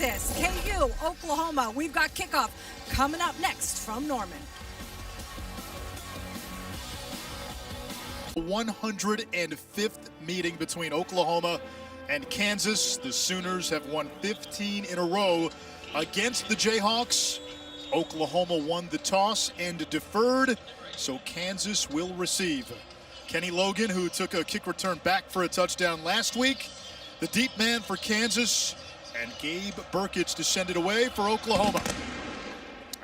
Kansas, KU, Oklahoma. We've got kickoff coming up next from Norman. 105th meeting between Oklahoma and Kansas. The Sooners have won 15 in a row against the Jayhawks. Oklahoma won the toss and deferred, so Kansas will receive. Kenny Logan, who took a kick return back for a touchdown last week, the deep man for Kansas, and Gabe Burkitz to send it away for Oklahoma.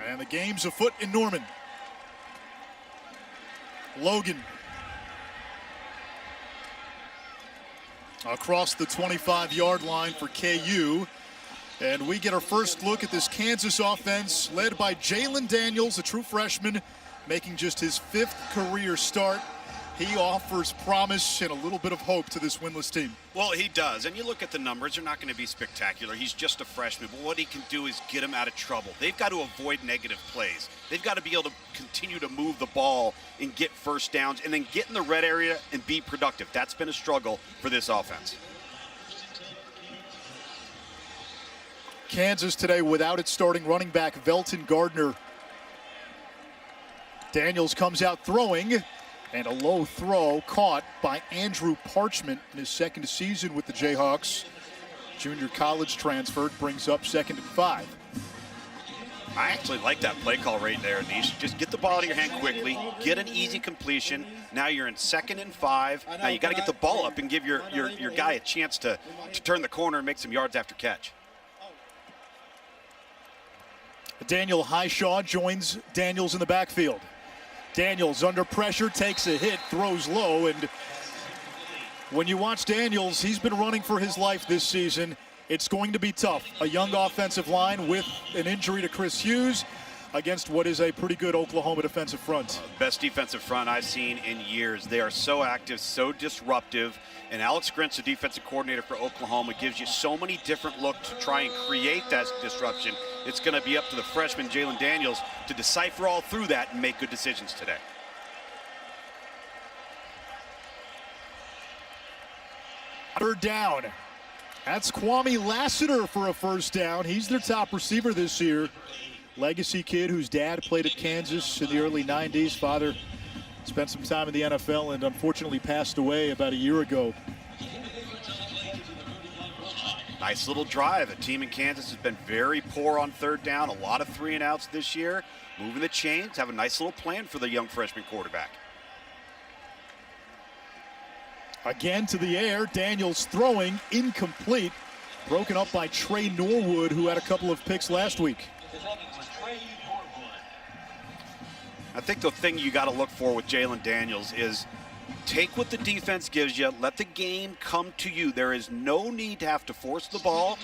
And the game's afoot in Norman. Logan across the 25-yard line for KU. And we get our first look at this Kansas offense led by Jalen Daniels, a true freshman, making just his 5th career start. He offers promise and a little bit of hope to this winless team. Well, he does. And you look at the numbers, they're not going to be spectacular. He's just a freshman. But what he can do is get him out of trouble. They've got to avoid negative plays. They've got to be able to continue to move the ball and get first downs and then get in the red area and be productive. That's been a struggle for this offense. Kansas today without its starting running back, Velton Gardner. Daniels comes out throwing, and a low throw caught by Andrew Parchment in his 2nd season with the Jayhawks. Junior college transferred, brings up 2nd and 5. I actually like that play call right there, Anish. Just get the ball out of your hand quickly, get an easy completion. Now you're in 2nd and 5. Now you got to get the ball up and give your guy a chance to turn the corner and make some yards after catch. Daniel Highshaw joins Daniels in the backfield. Daniels under pressure, takes a hit, throws low, and when you watch Daniels, he's been running for his life this season. It's going to be tough. A young offensive line with an injury to Chris Hughes against what is a pretty good Oklahoma defensive front. Best defensive front I've seen in years. They are so active, so disruptive, and Alex Grinch, the defensive coordinator for Oklahoma, gives you so many different looks to try and create that disruption. It's going to be up to the freshman Jalen Daniels to decipher all through that and make good decisions today. Third down. That's Kwame Lassiter for a first down. He's their top receiver this year. Legacy kid whose dad played at Kansas in the early 90s. Father spent some time in the NFL and unfortunately passed away about a year ago. Nice little drive. The team in Kansas has been very poor on 3rd down. A lot of 3 and outs this year. Moving the chains. Have a nice little plan for the young freshman quarterback. Again to the air. Daniels throwing, incomplete. Broken up by Trey Norwood, who had a couple of picks last week. I think the thing you got to look for with Jalen Daniels is take what the defense gives you. Let the game come to you. There is no need to have to force the ball.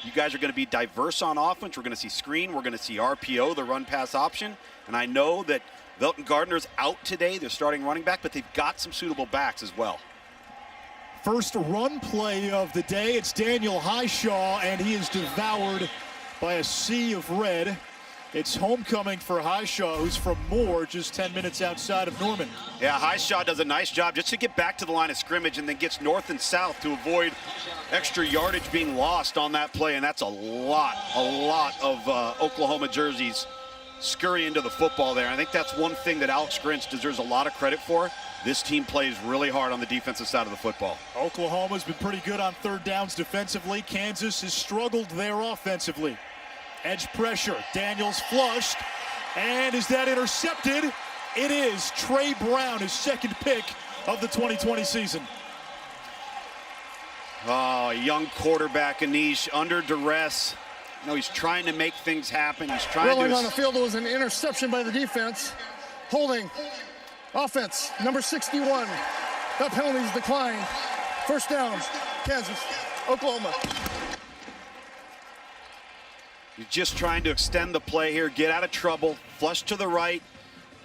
You guys are going to be diverse on offense. We're going to see screen. We're going to see RPO, the run-pass option. And I know that Velton Gardner's out today. They're starting running back, but they've got some suitable backs as well. First run play of the day. It's Daniel Highshaw, and he is devoured by a sea of red. It's homecoming for Highshaw, who's from Moore, just 10 minutes outside of Norman. Yeah, Highshaw does a nice job just to get back to the line of scrimmage and then gets north and south to avoid extra yardage being lost on that play. And that's a lot of Oklahoma jerseys scurry into the football there. I think that's one thing that Alex Grinch deserves a lot of credit for. This team plays really hard on the defensive side of the football. Oklahoma's been pretty good on 3rd downs defensively. Kansas has struggled there offensively. Edge pressure, Daniels flushed, and is that intercepted? It is. Trey Brown, his 2nd pick of the 2020 season. Oh, young quarterback, Anish, under duress. You know, he's trying to make things happen. He's trying Rolling to... on the field, it was an interception by the defense. Holding, offense, number 61. That penalty's declined. First down, Kansas, Oklahoma. You're just trying to extend the play here, get out of trouble, flush to the right,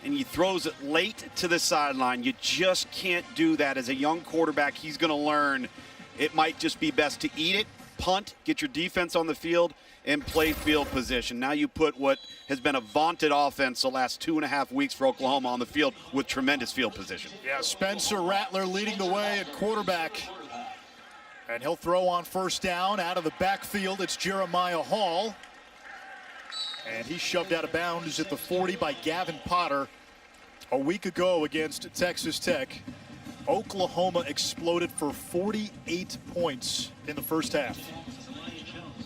and he throws it late to the sideline. You just can't do that. As a young quarterback, he's going to learn it might just be best to eat it, punt, get your defense on the field, and play field position. Now you put what has been a vaunted offense the last 2.5 weeks for Oklahoma on the field with tremendous field position. Yeah, Spencer Rattler leading the way at quarterback. And he'll throw on first down out of the backfield. It's Jeremiah Hall. And he's shoved out of bounds at the 40 by Gavin Potter. A week ago against Texas Tech, Oklahoma exploded for 48 points in the first half.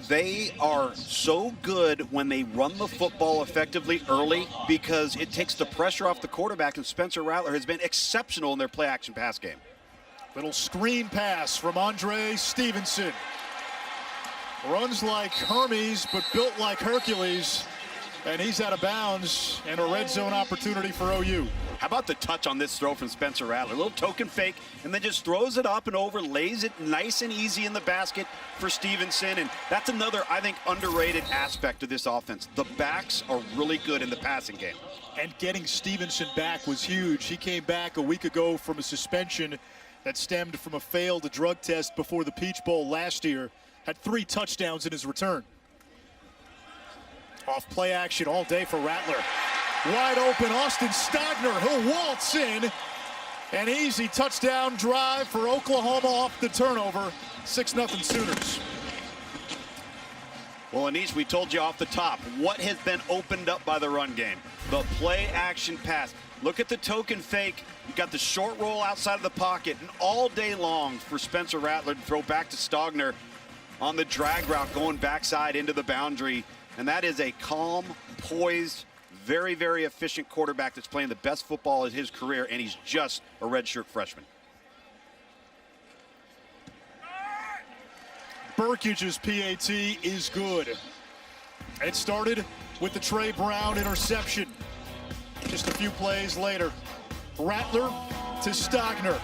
They are so good when they run the football effectively early because it takes the pressure off the quarterback, and Spencer Rattler has been exceptional in their play-action pass game. Little screen pass from Andre Stevenson. Runs like Hermes, but built like Hercules. And he's out of bounds, and a red zone opportunity for OU. How about the touch on this throw from Spencer Rattler? A little token fake, and then just throws it up and over, lays it nice and easy in the basket for Stevenson. And that's another, I think, underrated aspect of this offense. The backs are really good in the passing game. And getting Stevenson back was huge. He came back a week ago from a suspension that stemmed from a failed drug test before the Peach Bowl last year. Had 3 touchdowns in his return. Off play action all day for Rattler. Wide open, Austin Stogner. He'll waltz in. An easy touchdown drive for Oklahoma off the turnover. 6-0 Sooners. Well, Anish, we told you off the top what has been opened up by the run game. The play action pass. Look at the token fake. You got the short roll outside of the pocket, and all day long for Spencer Rattler to throw back to Stogner on the drag route going backside into the boundary. And that is a calm, poised, very, very efficient quarterback that's playing the best football of his career, and he's just a redshirt freshman. Burkage's PAT is good. It started with the Trey Brown interception. Just a few plays later, Rattler to Stogner.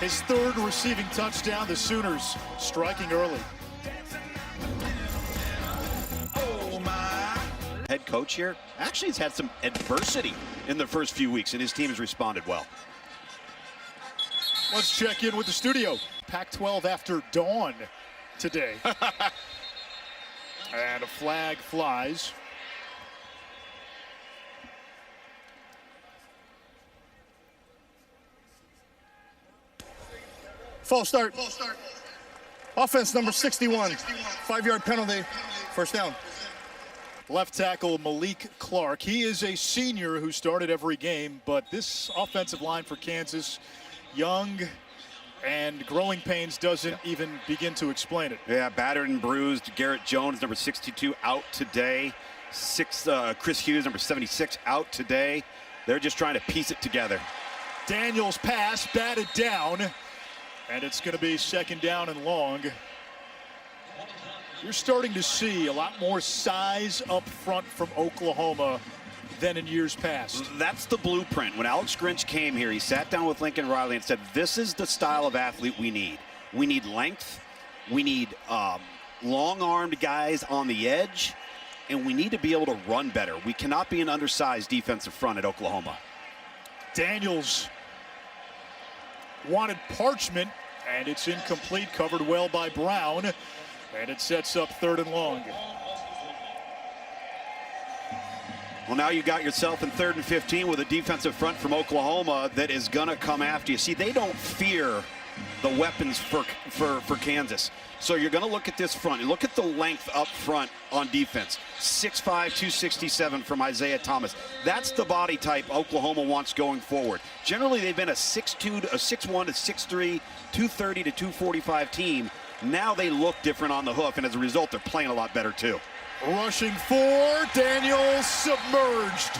His 3rd receiving touchdown, the Sooners striking early. Head coach here actually has had some adversity in the first few weeks, and his team has responded well. Let's check in with the studio. Pac-12 after dawn today. And a flag flies. False start. Offense number 61. 5-yard penalty. First down. Left tackle Malik Clark. He is a senior who started every game, but this offensive line for Kansas, young and growing pains, doesn't even begin to explain it. Yeah, battered and bruised. Garrett Jones, number 62, out today. Chris Hughes, number 76, out today. They're just trying to piece it together. Daniels pass batted down, and it's going to be 2nd down and long. You're starting to see a lot more size up front from Oklahoma than in years past. That's the blueprint. When Alex Grinch came here, he sat down with Lincoln Riley and said, this is the style of athlete we need. We need length, we need long-armed guys on the edge, and we need to be able to run better. We cannot be an undersized defensive front at Oklahoma. Daniels wanted Parchment, and it's incomplete, covered well by Brown. And it sets up 3rd and long. Well, now you got yourself in 3rd and 15 with a defensive front from Oklahoma that is going to come after you. See, they don't fear the weapons for Kansas. So you're going to look at this front. Look at the length up front on defense. 6'5", 267 from Isaiah Thomas. That's the body type Oklahoma wants going forward. Generally, they've been a 6'2", to a 6'1", to 6'3", 230 to 245 team. Now they look different on the hoof, and as a result, they're playing a lot better too. Rushing 4, Daniels submerged.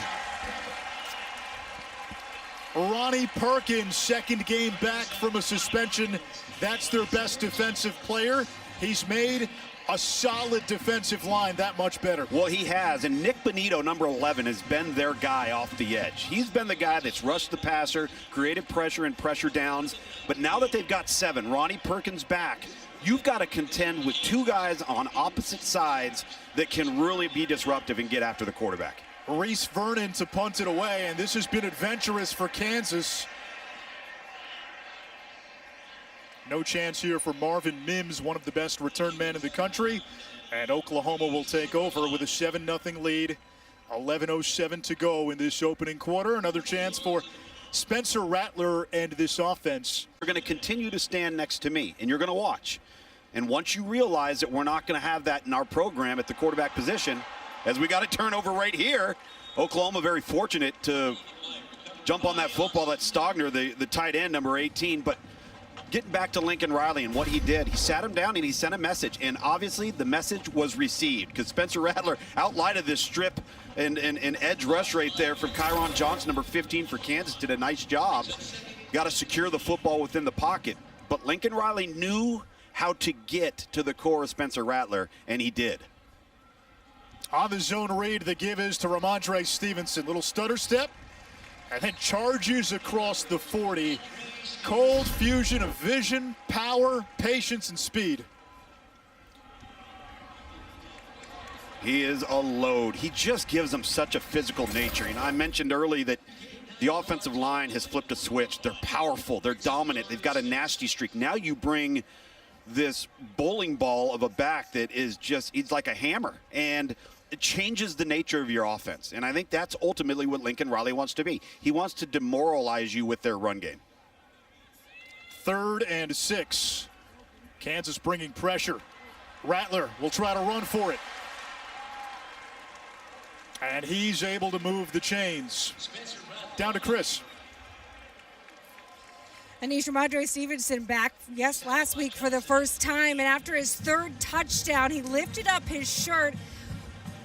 Ronnie Perkins, 2nd game back from a suspension. That's their best defensive player. He's made a solid defensive line that much better. Well, he has, and Nick Bonito, number 11, has been their guy off the edge. He's been the guy that's rushed the passer, created pressure and pressure downs. But now that they've got 7, Ronnie Perkins back, you've got to contend with 2 guys on opposite sides that can really be disruptive and get after the quarterback. Reese Vernon to punt it away, and this has been adventurous for Kansas. No chance here for Marvin Mims, one of the best return men in the country. And Oklahoma will take over with a 7-0 lead. 11:07 to go in this opening quarter. Another chance for Spencer Rattler and this offense. You're going to continue to stand next to me, and you're going to watch. And once you realize that we're not going to have that in our program at the quarterback position, as we got a turnover right here, Oklahoma very fortunate to jump on that football. That's Stogner, the tight end, number 18. But getting back to Lincoln Riley and what he did, he sat him down and he sent a message. And obviously the message was received because Spencer Rattler outlined this strip and edge rush right there from Kyron Johnson, number 15 for Kansas, did a nice job. Got to secure the football within the pocket. But Lincoln Riley knew how to get to the core of Spencer Rattler, and he did. On the zone read, the give is to Ramondre Stevenson. Little stutter step, and then charges across the 40. Cold fusion of vision, power, patience, and speed. He is a load. He just gives them such a physical nature. And I mentioned early that the offensive line has flipped a switch. They're powerful. They're dominant. They've got a nasty streak. Now you bring this bowling ball of a back that is just, he's like a hammer. And it changes the nature of your offense. And I think that's ultimately what Lincoln Riley wants to be. He wants to demoralize you with their run game. 3rd and 6. Kansas bringing pressure. Rattler will try to run for it. And he's able to move the chains. Down to Chris. Anish Ramondre Stevenson back, last week for the first time. And after his 3rd touchdown, he lifted up his shirt.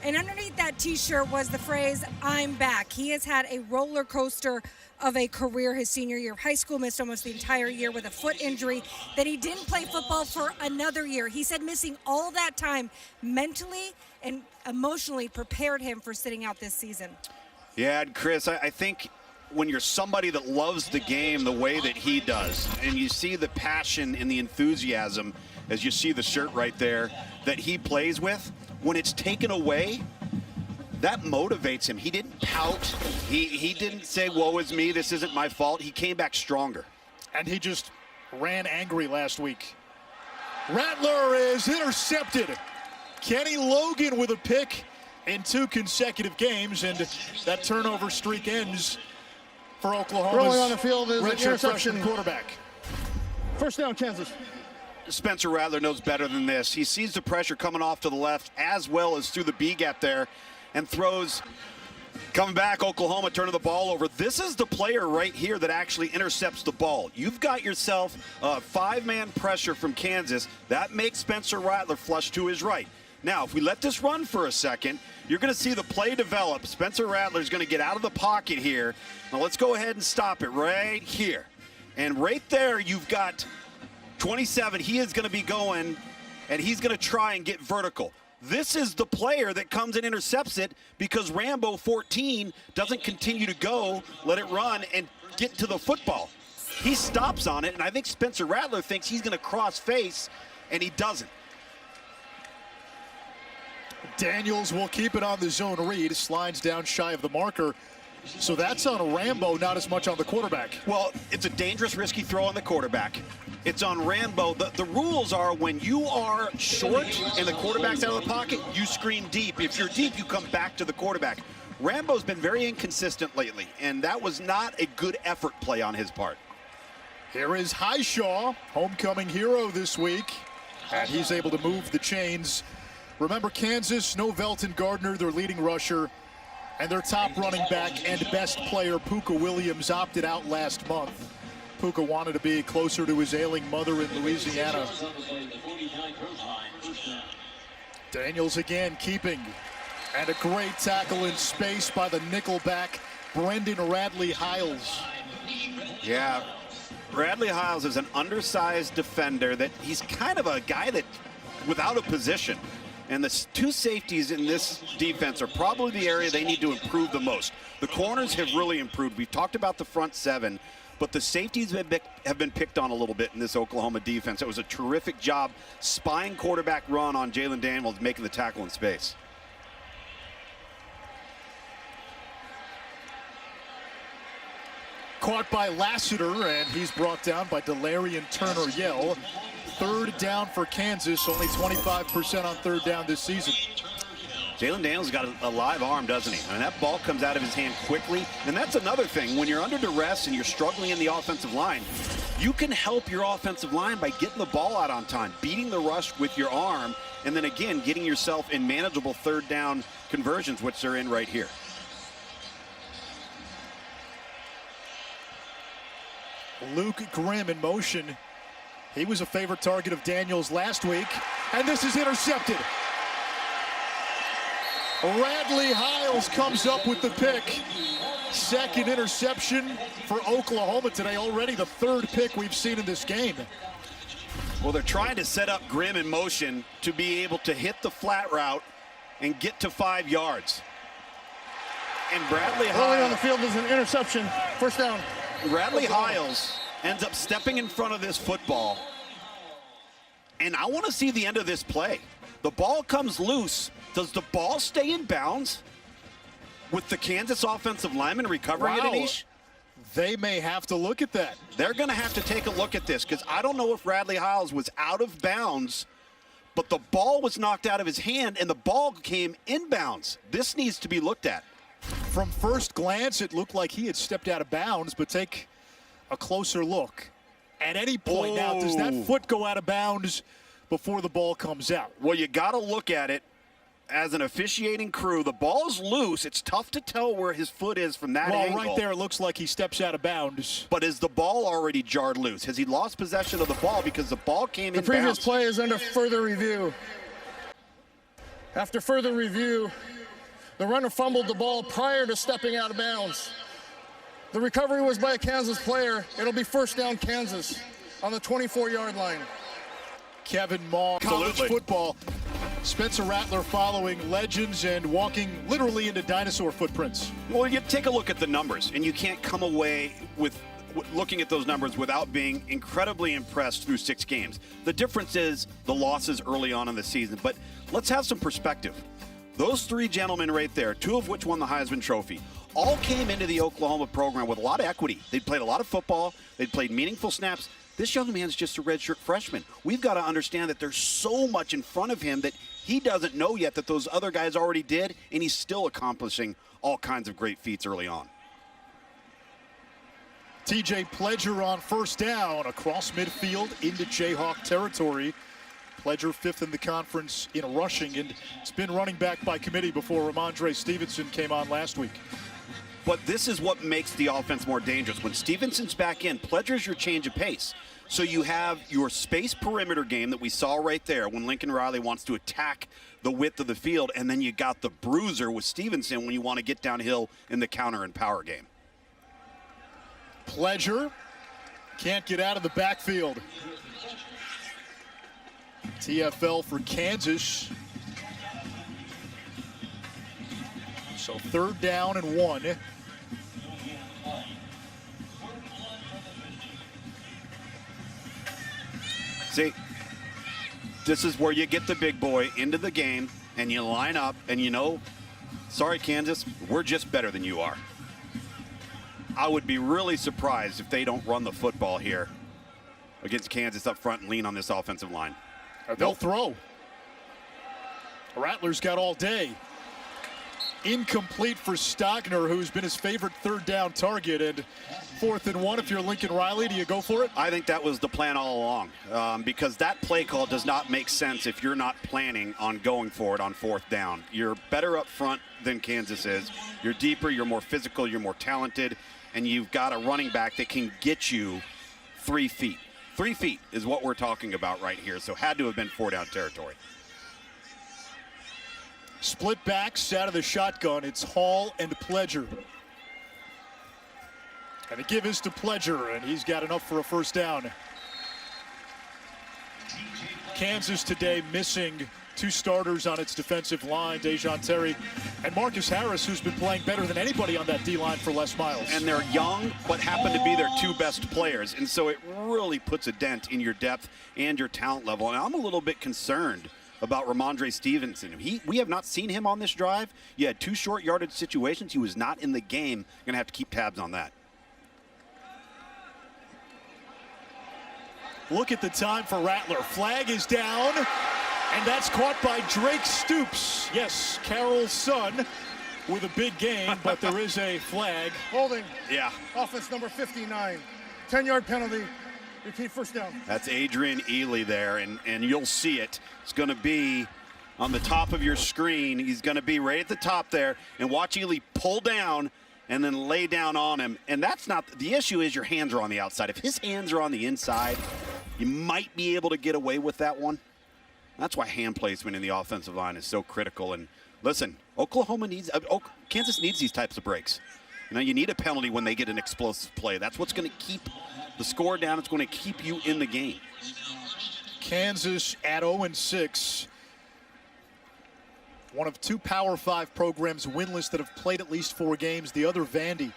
And underneath that T-shirt was the phrase, "I'm back." He has had a roller coaster of a career. His senior year of high school, missed almost the entire year with a foot injury. Then he didn't play football for another year. He said missing all that time mentally and emotionally prepared him for sitting out this season. Yeah, and Chris, I think when you're somebody that loves the game the way that he does, and you see the passion and the enthusiasm, as you see the shirt right there, that he plays with, when it's taken away, that motivates him. He didn't pout. He didn't say, woe is me, this isn't my fault. He came back stronger. And he just ran angry last week. Rattler is intercepted. Kenny Logan with a pick in 2 consecutive games, and that turnover streak ends for Oklahoma's Throwing on the field is an redshirt interception. freshman quarterback. First down, Kansas. Spencer Rattler knows better than this. He sees the pressure coming off to the left as well as through the B gap there and throws. Coming back, Oklahoma turning the ball over. This is the player right here that actually intercepts the ball. You've got yourself a 5-man pressure from Kansas. That makes Spencer Rattler flush to his right. Now, if we let this run for a second, you're going to see the play develop. Spencer Rattler's going to get out of the pocket here. Now, let's go ahead and stop it right here. And right there, you've got 27, he is going to be going, and he's going to try and get vertical. This is the player that comes and intercepts it because Rambo 14 doesn't continue to go, let it run, and get to the football. He stops on it, and I think Spencer Rattler thinks he's going to cross face, and he doesn't. Daniels will keep it on the zone read, slides down shy of the marker. So that's on Rambo, not as much on the quarterback. Well, it's a dangerous, risky throw on the quarterback. It's on Rambo. The rules are when you are short and the quarterback's out of the pocket, you screen deep. If you're deep, you come back to the quarterback. Rambo's been very inconsistent lately, and that was not a good effort play on his part. Here is Highshaw, homecoming hero this week, and he's able to move the chains. Remember, Kansas, no Velton Gardner, their leading rusher, and their top running back and best player, Puka Williams, opted out last month. Puka wanted to be closer to his ailing mother in Louisiana. Daniels again keeping, and a great tackle in space by the nickelback, Brendan Radley Hiles. Yeah, Radley Hiles is an undersized defender that he's kind of a guy that without a position. And the 2 safeties in this defense are probably the area they need to improve the most. The corners have really improved. We've talked about the front 7, but the safeties have been picked on a little bit in this Oklahoma defense. It was a terrific job spying quarterback run on Jalen Daniels, making the tackle in space. Caught by Lassiter, and he's brought down by Delarian Turner-Yell. 3rd down for Kansas, only 25% on 3rd down this season. Jalen Daniels got a live arm, doesn't he? I mean, that ball comes out of his hand quickly. And that's another thing. When you're under duress and you're struggling in the offensive line, You can help your offensive line by getting the ball out on time, beating the rush with your arm, and then again, getting yourself in manageable third down conversions, which they're in right here. Luke Grimm in motion. He was a favorite target of Daniels last week, and this is intercepted. Radley Hiles comes up with the pick. Second interception for Oklahoma today, already the third pick we've seen in this game. Well, they're trying to set up Grimm in motion to be able to hit the flat route and get to 5 yards. And Bradley Early on the Hiles, field is an interception. First down. Bradley Hiles ends up stepping in front of this football. And I want to see the end of this play. The ball comes loose. Does the ball stay in bounds with the Kansas offensive lineman recovering it, Anish? They may have to look at that. They're going to have to take a look at this because I don't know if Radley Hiles was out of bounds, but the ball was knocked out of his hand and the ball came inbounds. This needs to be looked at. From first glance, it looked like he had stepped out of bounds, but take a closer look. At any point now, does that foot go out of bounds before the ball comes out? Well, you got to look at it as an officiating crew. The ball's loose. It's tough to tell where his foot is from that angle. Well, right there, it looks like he steps out of bounds. But is the ball already jarred loose? Has he lost possession of the ball because the ball came in The previous bounds? play is under further review. After further review, the runner fumbled the ball prior to stepping out of bounds. The recovery was by a Kansas player. It'll be first down Kansas on the 24-yard line. Kevin Maul, college Absolutely. football. Spencer Rattler following legends and walking literally into dinosaur footprints. Well, you take a look at the numbers, and you can't come away with looking at those numbers without being incredibly impressed through 6 games. The difference is the losses early on in the season. But let's have some perspective. Those 3 gentlemen right there, 2 of which won the Heisman Trophy, all came into the Oklahoma program with a lot of equity. They'd played a lot of football. They'd played meaningful snaps. This young man's just a redshirt freshman. We've got to understand that there's so much in front of him that he doesn't know yet that those other guys already did, and he's still accomplishing all kinds of great feats early on. TJ Pledger on first down across midfield into Jayhawk territory. Pledger 5th in the conference in rushing, and it's been running back by committee before Ramondre Stevenson came on last week. But this is what makes the offense more dangerous. When Stevenson's back in, Pledger's your change of pace. So you have your space perimeter game that we saw right there when Lincoln Riley wants to attack the width of the field, and then you got the bruiser with Stevenson when you want to get downhill in the counter and power game. Pledger can't get out of the backfield. TFL for Kansas. So 3rd down and 1. See, this is where you get the big boy into the game and you line up and you know, sorry, Kansas, we're just better than you are. I would be really surprised if they don't run the football here against Kansas up front and lean on this offensive line. They'll throw. Rattler's got all day. Incomplete for Stogner, who's been his favorite 3rd down target. And 4th and 1, if you're Lincoln Riley, do you go for it? I think that was the plan all along because that play call does not make sense if you're not planning on going for it on 4th down. You're better up front than Kansas is. You're deeper, you're more physical, you're more talented, and you've got a running back that can get you 3 feet. 3 feet is what we're talking about right here, so had to have been 4-down territory. Split backs out of the shotgun. It's Hall and Pledger. And the give is to Pledger, and he's got enough for a first down. Kansas today missing 2 starters on its defensive line, Dejon Terry and Marcus Harris, who's been playing better than anybody on that D-line for Les Miles. And they're young, but happen to be their 2 best players. And so it really puts a dent in your depth and your talent level. And I'm a little bit concerned about Ramondre Stevenson. We have not seen him on this drive. You had 2 short yardage situations. He was not in the game. Going to have to keep tabs on that. Look at the time for Rattler. Flag is down, and that's caught by Drake Stoops. Yes, Carroll's son with a big game, but there is a flag. Holding. Yeah. Offense number 59. 10-yard penalty. Repeat, first down. That's Adrian Ely there, and you'll see it. It's going to be on the top of your screen. He's going to be right at the top there, and watch Ely pull down and then lay down on him. And that's not the issue. Is your hands are on the outside. If his hands are on the inside, you might be able to get away with that one. That's why hand placement in the offensive line is so critical. And listen, Kansas needs these types of breaks. You know, you need a penalty when they get an explosive play. That's what's going to keep the score down. It's going to keep you in the game. Kansas at 0-6. One of 2 Power 5 programs winless that have played at least 4 games. The other, Vandy.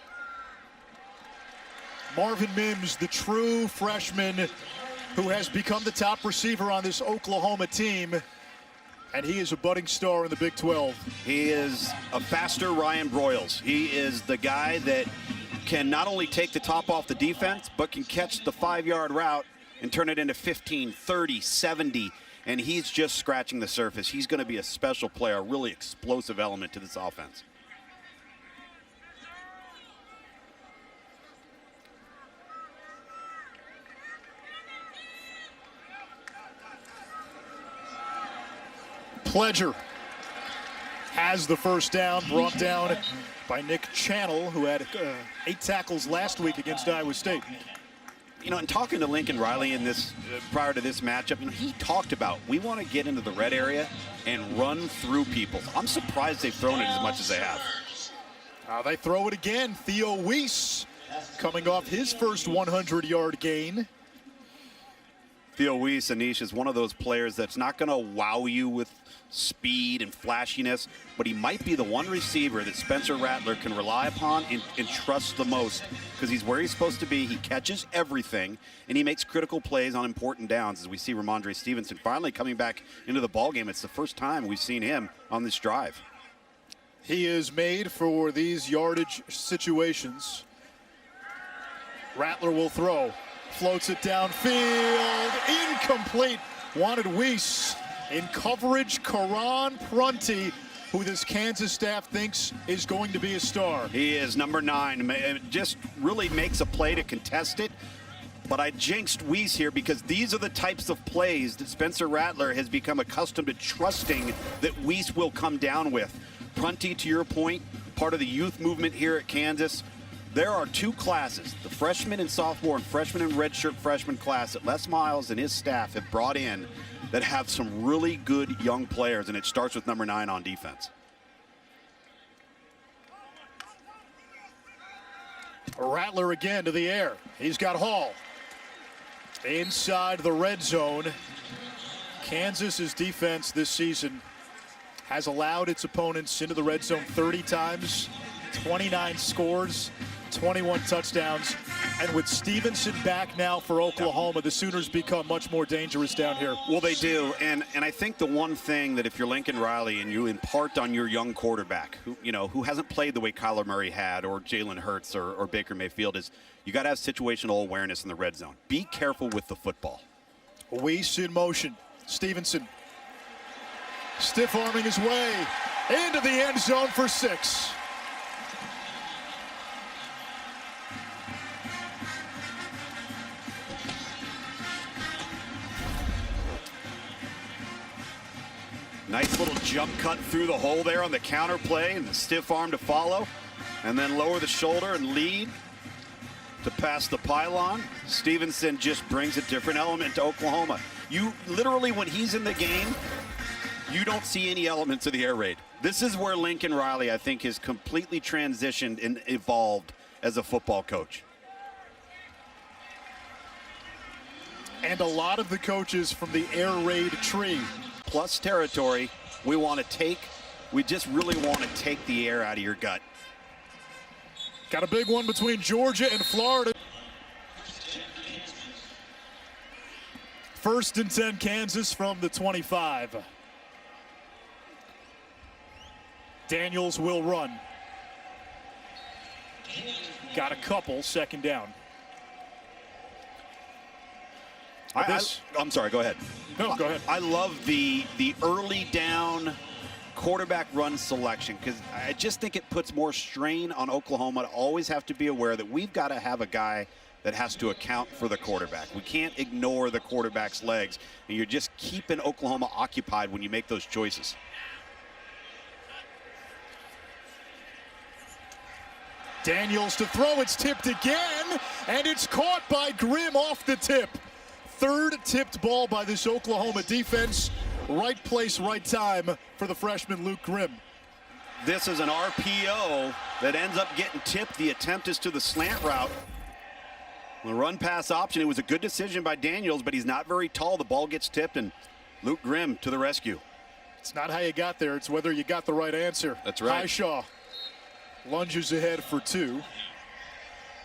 Marvin Mims, the true freshman who has become the top receiver on this Oklahoma team. And he is a budding star in the Big 12. He is a faster Ryan Broyles. He is the guy that can not only take the top off the defense, but can catch the 5-yard route and turn it into 15, 30, 70. And he's just scratching the surface. He's going to be a special player, a really explosive element to this offense. Pledger has the first down, brought down by Nick Channel, who had 8 tackles last week against Iowa State. You know, and talking to Lincoln Riley in this prior to this matchup, you know, he talked about we want to get into the red area and run through people. I'm surprised they've thrown it as much as they have. They throw it again. Theo Weiss coming off his first 100-yard gain. Theo Weiss, Anish, is one of those players that's not going to wow you with speed and flashiness, but he might be the one receiver that Spencer Rattler can rely upon and trust the most because he's where he's supposed to be. He catches everything, and he makes critical plays on important downs, as we see Ramondre Stevenson finally coming back into the ballgame. It's the first time we've seen him on this drive. He is made for these yardage situations. Rattler will throw. Floats it downfield. Incomplete. Wanted Weiss. In coverage, Karan Prunty, who this Kansas staff thinks is going to be a star. He is number 9. It just really makes a play to contest it. But I jinxed Weiss here because these are the types of plays that Spencer Rattler has become accustomed to trusting that Weiss will come down with. Prunty, to your point, part of the youth movement here at Kansas. There are 2 classes, the freshman and sophomore and freshman and redshirt freshman class that Les Miles and his staff have brought in that have some really good young players, and it starts with number 9 on defense. Rattler again to the air. He's got Hall. Inside the red zone. Kansas's defense this season has allowed its opponents into the red zone 30 times, 29 scores, 21 touchdowns. And with Stevenson back now for Oklahoma, the Sooners become much more dangerous down here. Well, they do. And I think the one thing that if you're Lincoln Riley and you impart on your young quarterback, who hasn't played the way Kyler Murray had or Jalen Hurts or Baker Mayfield, is you got to have situational awareness in the red zone. Be careful with the football. Weiss in motion. Stevenson stiff arming his way into the end zone for 6. Nice little jump cut through the hole there on the counter play and the stiff arm to follow. And then lower the shoulder and lead to pass the pylon. Stevenson just brings a different element to Oklahoma. You literally, when he's in the game, you don't see any elements of the air raid. This is where Lincoln Riley, I think, has completely transitioned and evolved as a football coach. And a lot of the coaches from the air raid tree. Plus territory, we just really want to take the air out of your gut. Got a big one between Georgia and Florida. 1st and 10 Kansas from the 25. Daniels will run. Got a couple, 2nd down. I'm sorry, go ahead. No, go ahead. I love the early down quarterback run selection because I just think it puts more strain on Oklahoma to always have to be aware that we've got to have a guy that has to account for the quarterback. We can't ignore the quarterback's legs, and you're just keeping Oklahoma occupied when you make those choices. Daniels to throw, it's tipped again, and it's caught by Grimm off the tip. Third tipped ball by this Oklahoma defense. Right place, right time for the freshman Luke Grimm. This is an RPO that ends up getting tipped. The attempt is to the slant route. The run pass option, it was a good decision by Daniels, but he's not very tall. The ball gets tipped, and Luke Grimm to the rescue. It's not how you got there, it's whether you got the right answer. That's right. Hishaw lunges ahead for 2.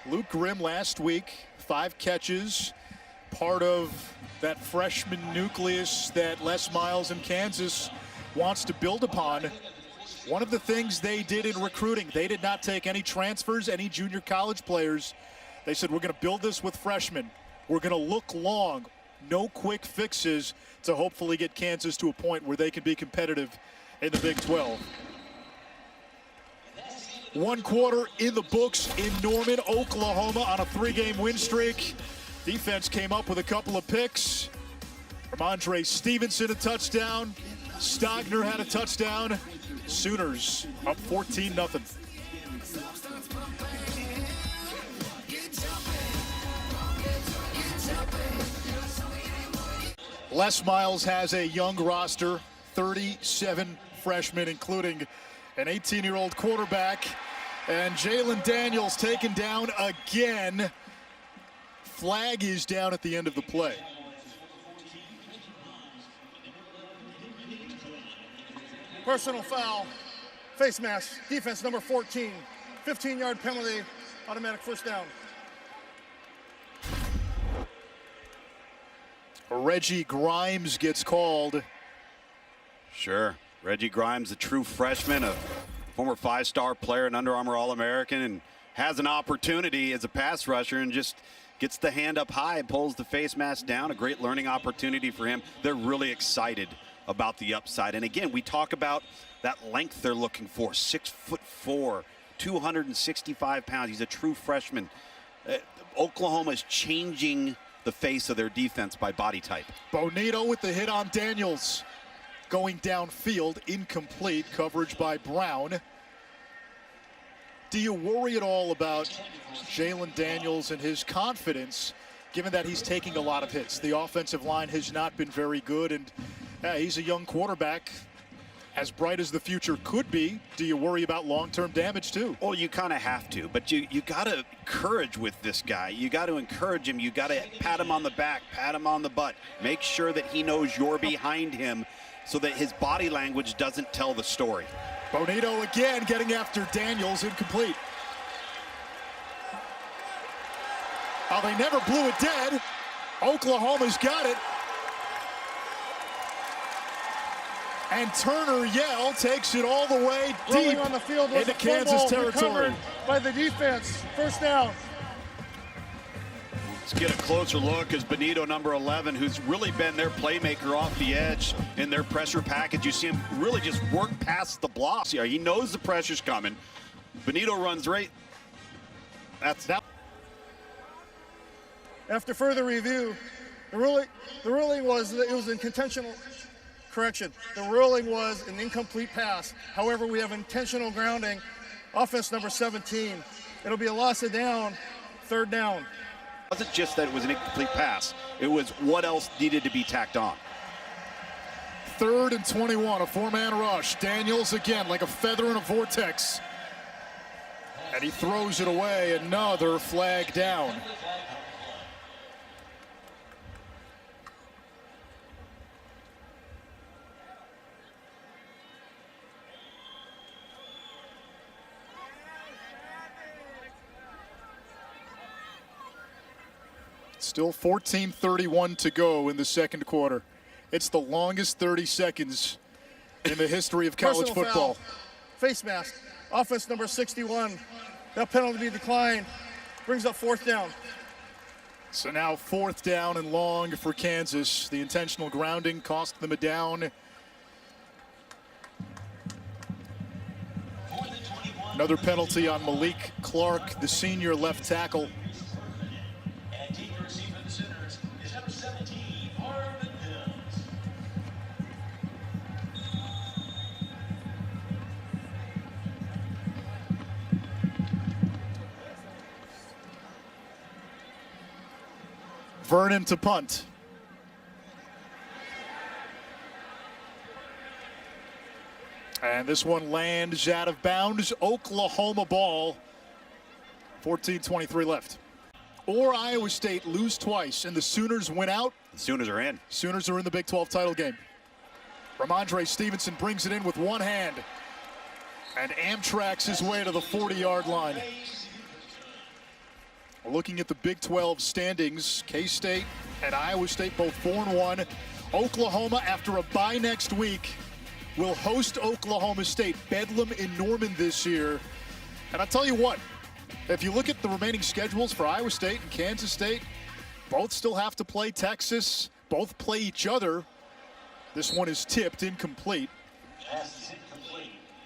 Luke Grimm last week, 5 catches, part of that freshman nucleus that Les Miles in Kansas wants to build upon. One of the things they did in recruiting, they did not take any transfers, any junior college players. They said, we're going to build this with freshmen. We're going to look long, no quick fixes to hopefully get Kansas to a point where they can be competitive in the Big 12. 1 quarter in the books in Norman, Oklahoma on a 3-game win streak. Defense came up with a couple of picks. Ramondre Stevenson a touchdown. Stogner had a touchdown. Sooners up 14-0. Les Miles has a young roster, 37 freshmen, including an 18-year-old quarterback. And Jalen Daniels taken down again. Flag is down at the end of the play. Personal foul, face mask, defense number 14, 15-yard penalty, automatic first down. Reggie Grimes gets called. Sure. Reggie Grimes, a true freshman, a former 5-star player, an Under Armour All-American, and has an opportunity as a pass rusher and just gets the hand up high and pulls the face mask down. A great learning opportunity for him. They're really excited about the upside. And again, we talk about that length they're looking for. 6'4", 265 pounds. He's a true freshman. Oklahoma is changing the face of their defense by body type. Bonito with the hit on Daniels. Going downfield, incomplete. Coverage by Brown. Do you worry at all about Jalen Daniels and his confidence, given that he's taking a lot of hits? The offensive line has not been very good, and he's a young quarterback, as bright as the future could be. Do you worry about long-term damage too? Well, you kind of have to, but you got to encourage with this guy. You got to encourage him. You got to pat him on the back, pat him on the butt. Make sure that he knows you're behind him so that his body language doesn't tell the story. Bonito again getting after Daniels, incomplete. Oh, they never blew it dead. Oklahoma's got it. And Turner Yell takes it all the way deep on the field was into Kansas territory. By the defense, first down. Let's get a closer look as Bonito, number 11, who's really been their playmaker off the edge in their pressure package. You see him really just work past the blocks. Yeah, he knows the pressure's coming. Bonito runs right. That's that. After further review, the ruling was that it was intentional. Correction. The ruling was an incomplete pass. However, we have intentional grounding. Offense number 17. It'll be a loss of down, third down. It wasn't just that it was an incomplete pass. It was what else needed to be tacked on. 3rd and 21, a 4-man rush. Daniels again like a feather in a vortex. And he throws it away. Another flag down. Still 14:31 to go in the second quarter. It's the longest 30 seconds in the history of college Personal football. Foul. Face mask. Offense number 61. That penalty be declined. Brings up fourth down. So now 4th down and long for Kansas. The intentional grounding cost them a down. Another penalty on Malik Clark, the senior left tackle. Vernon to punt. And this one lands out of bounds. Oklahoma ball. 14:23 left. Or Iowa State lose twice and the Sooners win out. The Sooners are in. Sooners are in the Big 12 title game. Ramondre Stevenson brings it in with one hand and Amtrak's his way to the 40-yard line. Looking at the Big 12 standings, K-State and Iowa State both 4-1. Oklahoma, after a bye next week, will host Oklahoma State. Bedlam in Norman this year. And I'll tell you what, if you look at the remaining schedules for Iowa State and Kansas State, both still have to play Texas. Both play each other. This one is tipped incomplete.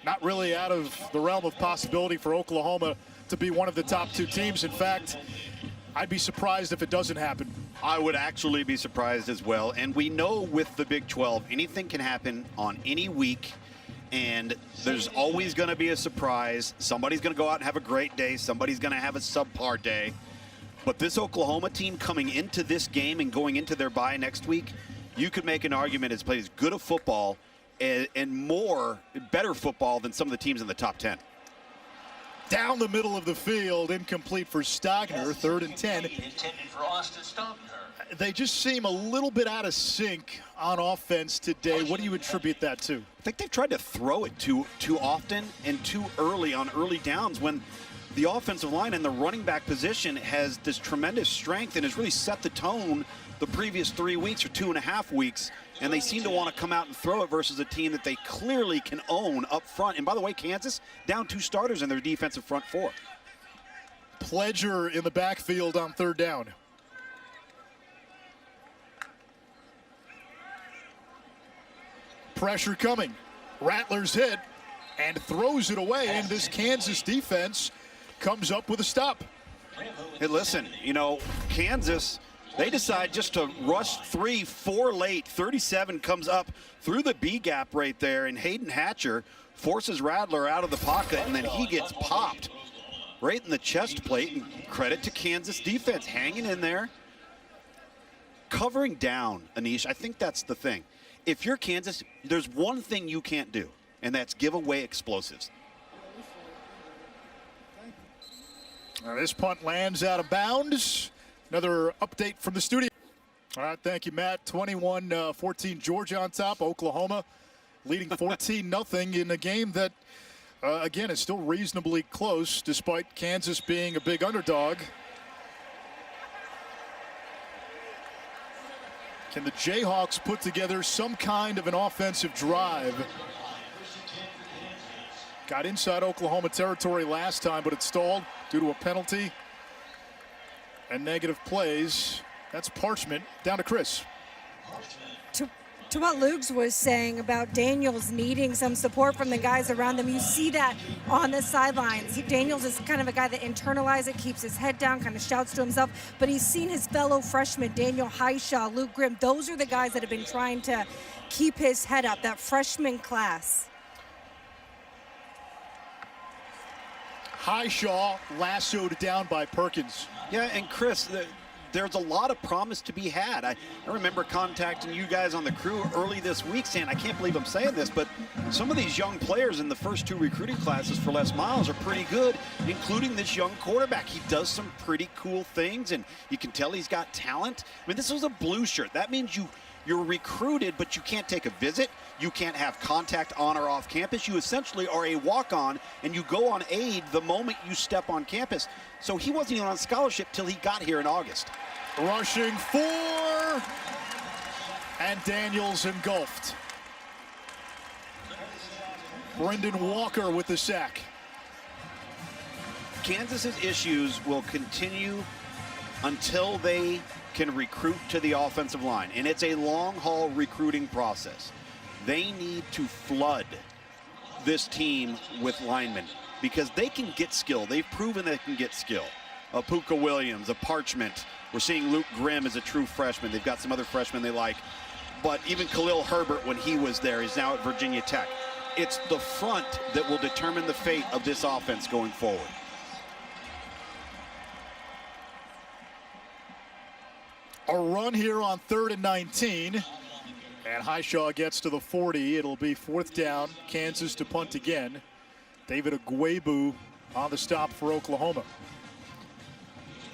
Not really out of the realm of possibility for Oklahoma to be one of the top two teams. In fact, I'd be surprised if it doesn't happen. I would actually be surprised as well. And we know with the Big 12, anything can happen on any week. And there's always going to be a surprise. Somebody's going to go out and have a great day. Somebody's going to have a subpar day. But this Oklahoma team coming into this game and going into their bye next week, you could make an argument has played as good a football and better football than some of the teams in the top 10. Down the middle of the field, incomplete for Stogner, 3rd and 10. Intended for Austin Stogner. They just seem a little bit out of sync on offense today. What do you attribute that to? I think they've tried to throw it too often and too early on early downs when the offensive line and the running back position has this tremendous strength and has really set the tone the previous 3 weeks or 2.5 weeks. And they seem to want to come out and throw it versus a team that they clearly can own up front. And by the way, Kansas down 2 starters in their defensive front 4. Pledger in the backfield on 3rd down. Pressure coming. Rattler's hit and throws it away, and this Kansas defense comes up with a stop. Hey, listen, you know, Kansas, they decide just to rush 3-4 late. 37 comes up through the B gap right there, and Hayden Hatcher forces Rattler out of the pocket, and then he gets popped right in the chest plate. And credit to Kansas defense hanging in there. Covering down, Anish, I think that's the thing. If you're Kansas, there's one thing you can't do, and that's give away explosives. Now this punt lands out of bounds. Another update from the studio. All right, thank you, Matt. 21-14, Georgia on top. Oklahoma leading 14-0 in a game that, again, is still reasonably close despite Kansas being a big underdog. Can the Jayhawks put together some kind of an offensive drive? Got inside Oklahoma territory last time, but it stalled due to a penalty and negative plays. That's Parchment. Down to Chris. To what Luke's was saying about Daniels needing some support from the guys around them, you see that on the sidelines. Daniels is kind of a guy that internalizes it, keeps his head down, kind of shouts to himself, but he's seen his fellow freshmen, Daniel Highshaw, Luke Grimm. Those are the guys that have been trying to keep his head up, that freshman class. Highshaw lassoed down by Perkins. Yeah, and Chris, there's a lot of promise to be had. I remember contacting you guys on the crew early this week saying, I can't believe I'm saying this, but some of these young players in the first 2 recruiting classes for Les Miles are pretty good, including this young quarterback. He does some pretty cool things, and you can tell he's got talent. I mean, this was a blue shirt. That means you're recruited, but you can't take a visit. You can't have contact on or off campus. You essentially are a walk-on, and you go on aid the moment you step on campus. So he wasn't even on scholarship till he got here in August. Rushing 4, and Daniels engulfed. Brendan Walker with the sack. Kansas's issues will continue until they can recruit to the offensive line, and it's a long-haul recruiting process. They need to flood this team with linemen because they can get skill. They've proven they can get skill. A Puka Williams, a Parchment. We're seeing Luke Grimm as a true freshman. They've got some other freshmen they like. But even Khalil Herbert, when he was there, he's now at Virginia Tech. It's the front that will determine the fate of this offense going forward. A run here on 3rd and 19. And Highshaw gets to the 40. It'll be 4th down. Kansas to punt again. David Ugwoegbu on the stop for Oklahoma.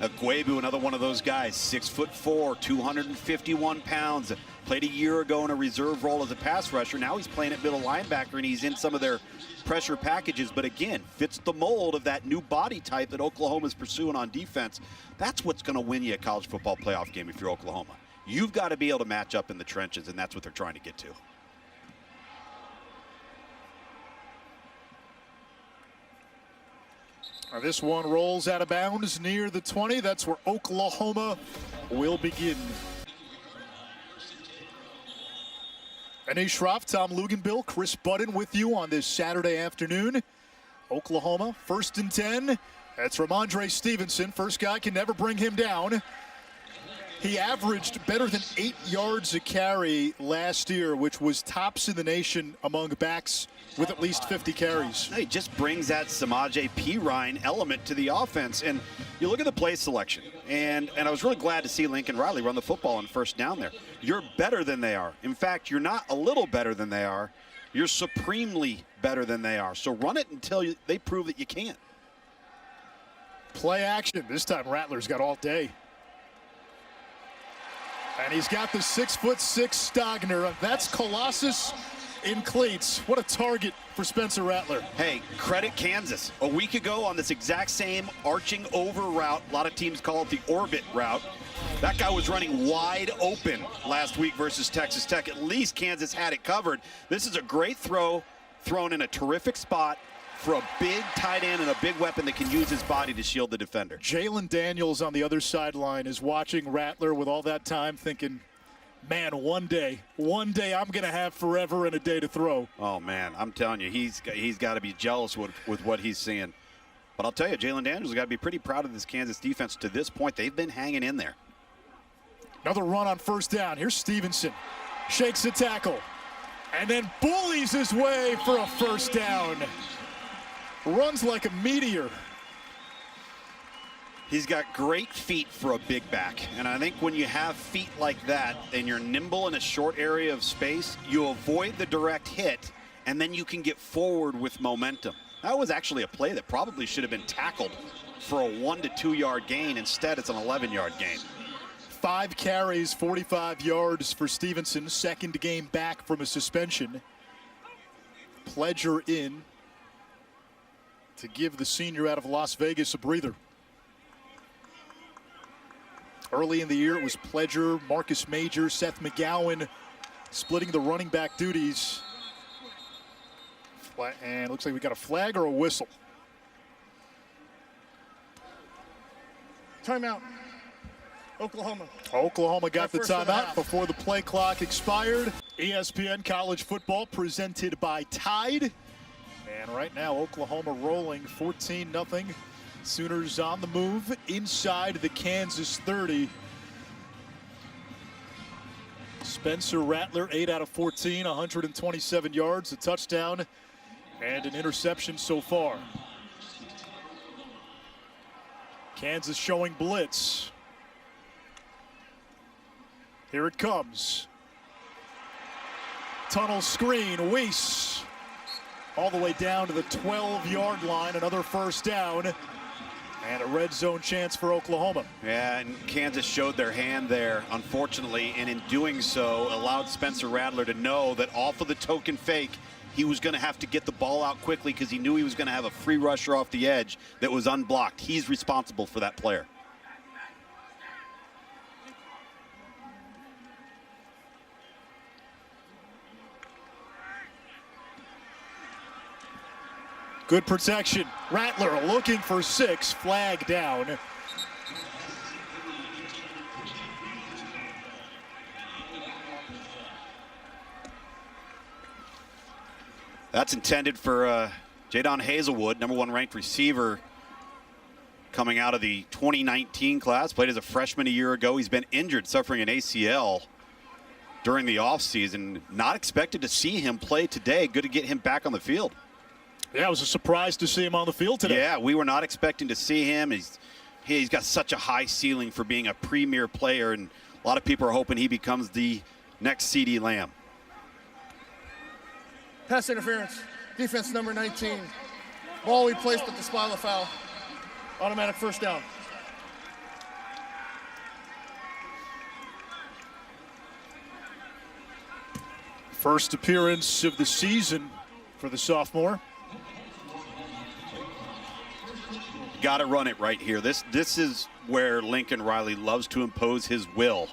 Ugwoegbu, another one of those guys, 6'4", 251 pounds. Played a year ago in a reserve role as a pass rusher. Now he's playing at middle linebacker, and he's in some of their pressure packages. But again, fits the mold of that new body type that Oklahoma's pursuing on defense. That's what's going to win you a college football playoff game if you're Oklahoma. You've got to be able to match up in the trenches, and that's what they're trying to get to. This one rolls out of bounds near the 20. That's where Oklahoma will begin. Anish Shroff, Tom Luginbill, Chris Budden with you on this Saturday afternoon. Oklahoma, 1st and 10. That's Ramondre Stevenson. First guy, can never bring him down. He averaged better than 8 yards a carry last year, which was tops in the nation among backs with at least 50 carries. He just brings that Samaje Perine element to the offense. And you look at the play selection, and I was really glad to see Lincoln Riley run the football on 1st down there. You're better than they are. In fact, you're not a little better than they are. You're supremely better than they are. So run it until they prove that you can't. Play action. This time Rattler's got all day. And he's got the 6'6" Stogner. That's Colossus in cleats. What a target for Spencer Rattler. Hey, credit Kansas. A week ago on this exact same arching over route, a lot of teams call it the orbit route. That guy was running wide open last week versus Texas Tech. At least Kansas had it covered. This is a great throw, thrown in a terrific spot for a big tight end and a big weapon that can use his body to shield the defender. Jalen Daniels on the other sideline is watching Rattler with all that time thinking, man, one day I'm going to have forever and a day to throw. Oh, man, I'm telling you, he's got to be jealous with what he's seeing. But I'll tell you, Jalen Daniels has got to be pretty proud of this Kansas defense. To this point, they've been hanging in there. Another run on 1st down. Here's Stevenson. Shakes the tackle. And then bullies his way for a 1st down. Runs like a meteor. He's got great feet for a big back. And I think when you have feet like that and you're nimble in a short area of space, you avoid the direct hit, and then you can get forward with momentum. That was actually a play that probably should have been tackled for a 1 to 2 yard gain. Instead, it's an 11-yard gain. 5 carries, 45 yards for Stevenson. 2nd game back from a suspension. Pledger in to give the senior out of Las Vegas a breather. Early in the year, it was Pledger, Marcus Major, Seth McGowan splitting the running back duties. And looks like we got a flag or a whistle. Timeout. Oklahoma. Oklahoma got the First of the timeout half. before the play clock expired. ESPN College Football presented by Tide. And right now, Oklahoma rolling 14-0. Sooners on the move inside the Kansas 30. Spencer Rattler, 8 out of 14, 127 yards, a touchdown, and an interception so far. Kansas showing blitz. Here it comes. Tunnel screen, Weiss. All the way down to the 12-yard line, another 1st down, and a red zone chance for Oklahoma. Yeah, and Kansas showed their hand there, unfortunately, and in doing so, allowed Spencer Rattler to know that off of the token fake, he was going to have to get the ball out quickly because he knew he was going to have a free rusher off the edge that was unblocked. He's responsible for that player. Good protection. Rattler looking for 6, flag down. That's intended for Jadon Hazelwood, #1 ranked receiver coming out of the 2019 class. Played as a freshman a year ago. He's been injured, suffering an ACL during the offseason. Not expected to see him play today. Good to get him back on the field. Yeah, it was a surprise to see him on the field today. Yeah, we were not expecting to see him. He's got such a high ceiling for being a premier player, and A lot of people are hoping he becomes the next CeeDee Lamb. Pass interference. Defense number 19. Ball we placed at the spot of the foul. Automatic first down. First appearance of the season for the sophomore. Got to run it right here. This is where Lincoln Riley loves to impose his will.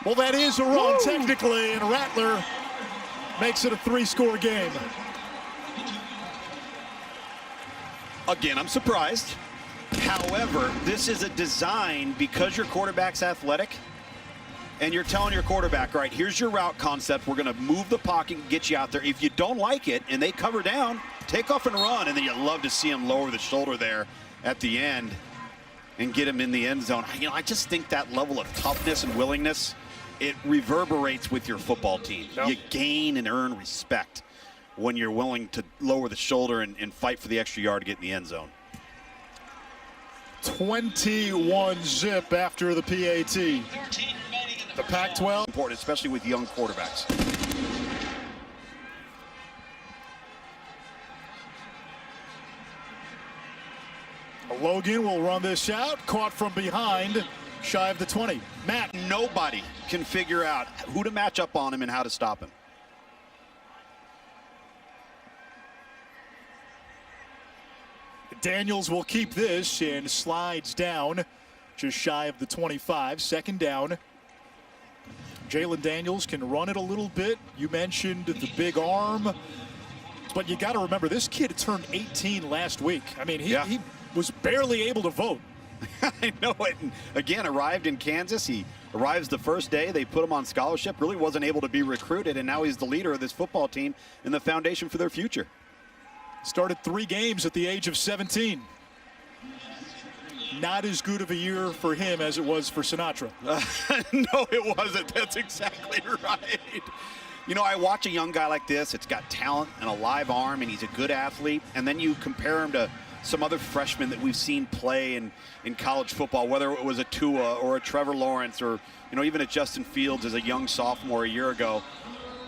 Well, that is a run technically, and Rattler makes it a 3-score game. Again, I'm surprised. However, this is a design because your quarterback's athletic, and you're telling your quarterback, right, here's your route concept. We're going to move the pocket and get you out there. If you don't like it and they cover down, take off and run, and then you love to see him lower the shoulder there at the end and get him in the end zone. You know, I just think that level of toughness and willingness, it reverberates with your football team. Yep. You gain and earn respect when you're willing to lower the shoulder and fight for the extra yard to get in the end zone. 21-zip after the PAT. 13 remaining in The Pac-12. Important, especially with young quarterbacks. Logan will run this out, caught from behind, shy of the 20. Matt. Nobody can figure out who to match up on him and how to stop him. Daniels will keep this and slides down just shy of the 25. Second down. Jalen Daniels can run it a little bit. You mentioned the big arm, but you got to remember this kid turned 18 last week. I mean, he was barely able to vote. I know it. And again, arrived in Kansas. He arrives the first day. They put him on scholarship. Really wasn't able to be recruited, and now he's the leader of this football team and the foundation for their future. Started 3 games at the age of 17. Not as good of a year for him as it was for Sinatra. No, it wasn't. That's exactly right. You know, I watch a young guy like this. It's got talent and a live arm, and he's a good athlete. And then you compare him to some other freshmen that we've seen play in college football, whether it was a Tua or a Trevor Lawrence or, you know, even a Justin Fields as a young sophomore a year ago.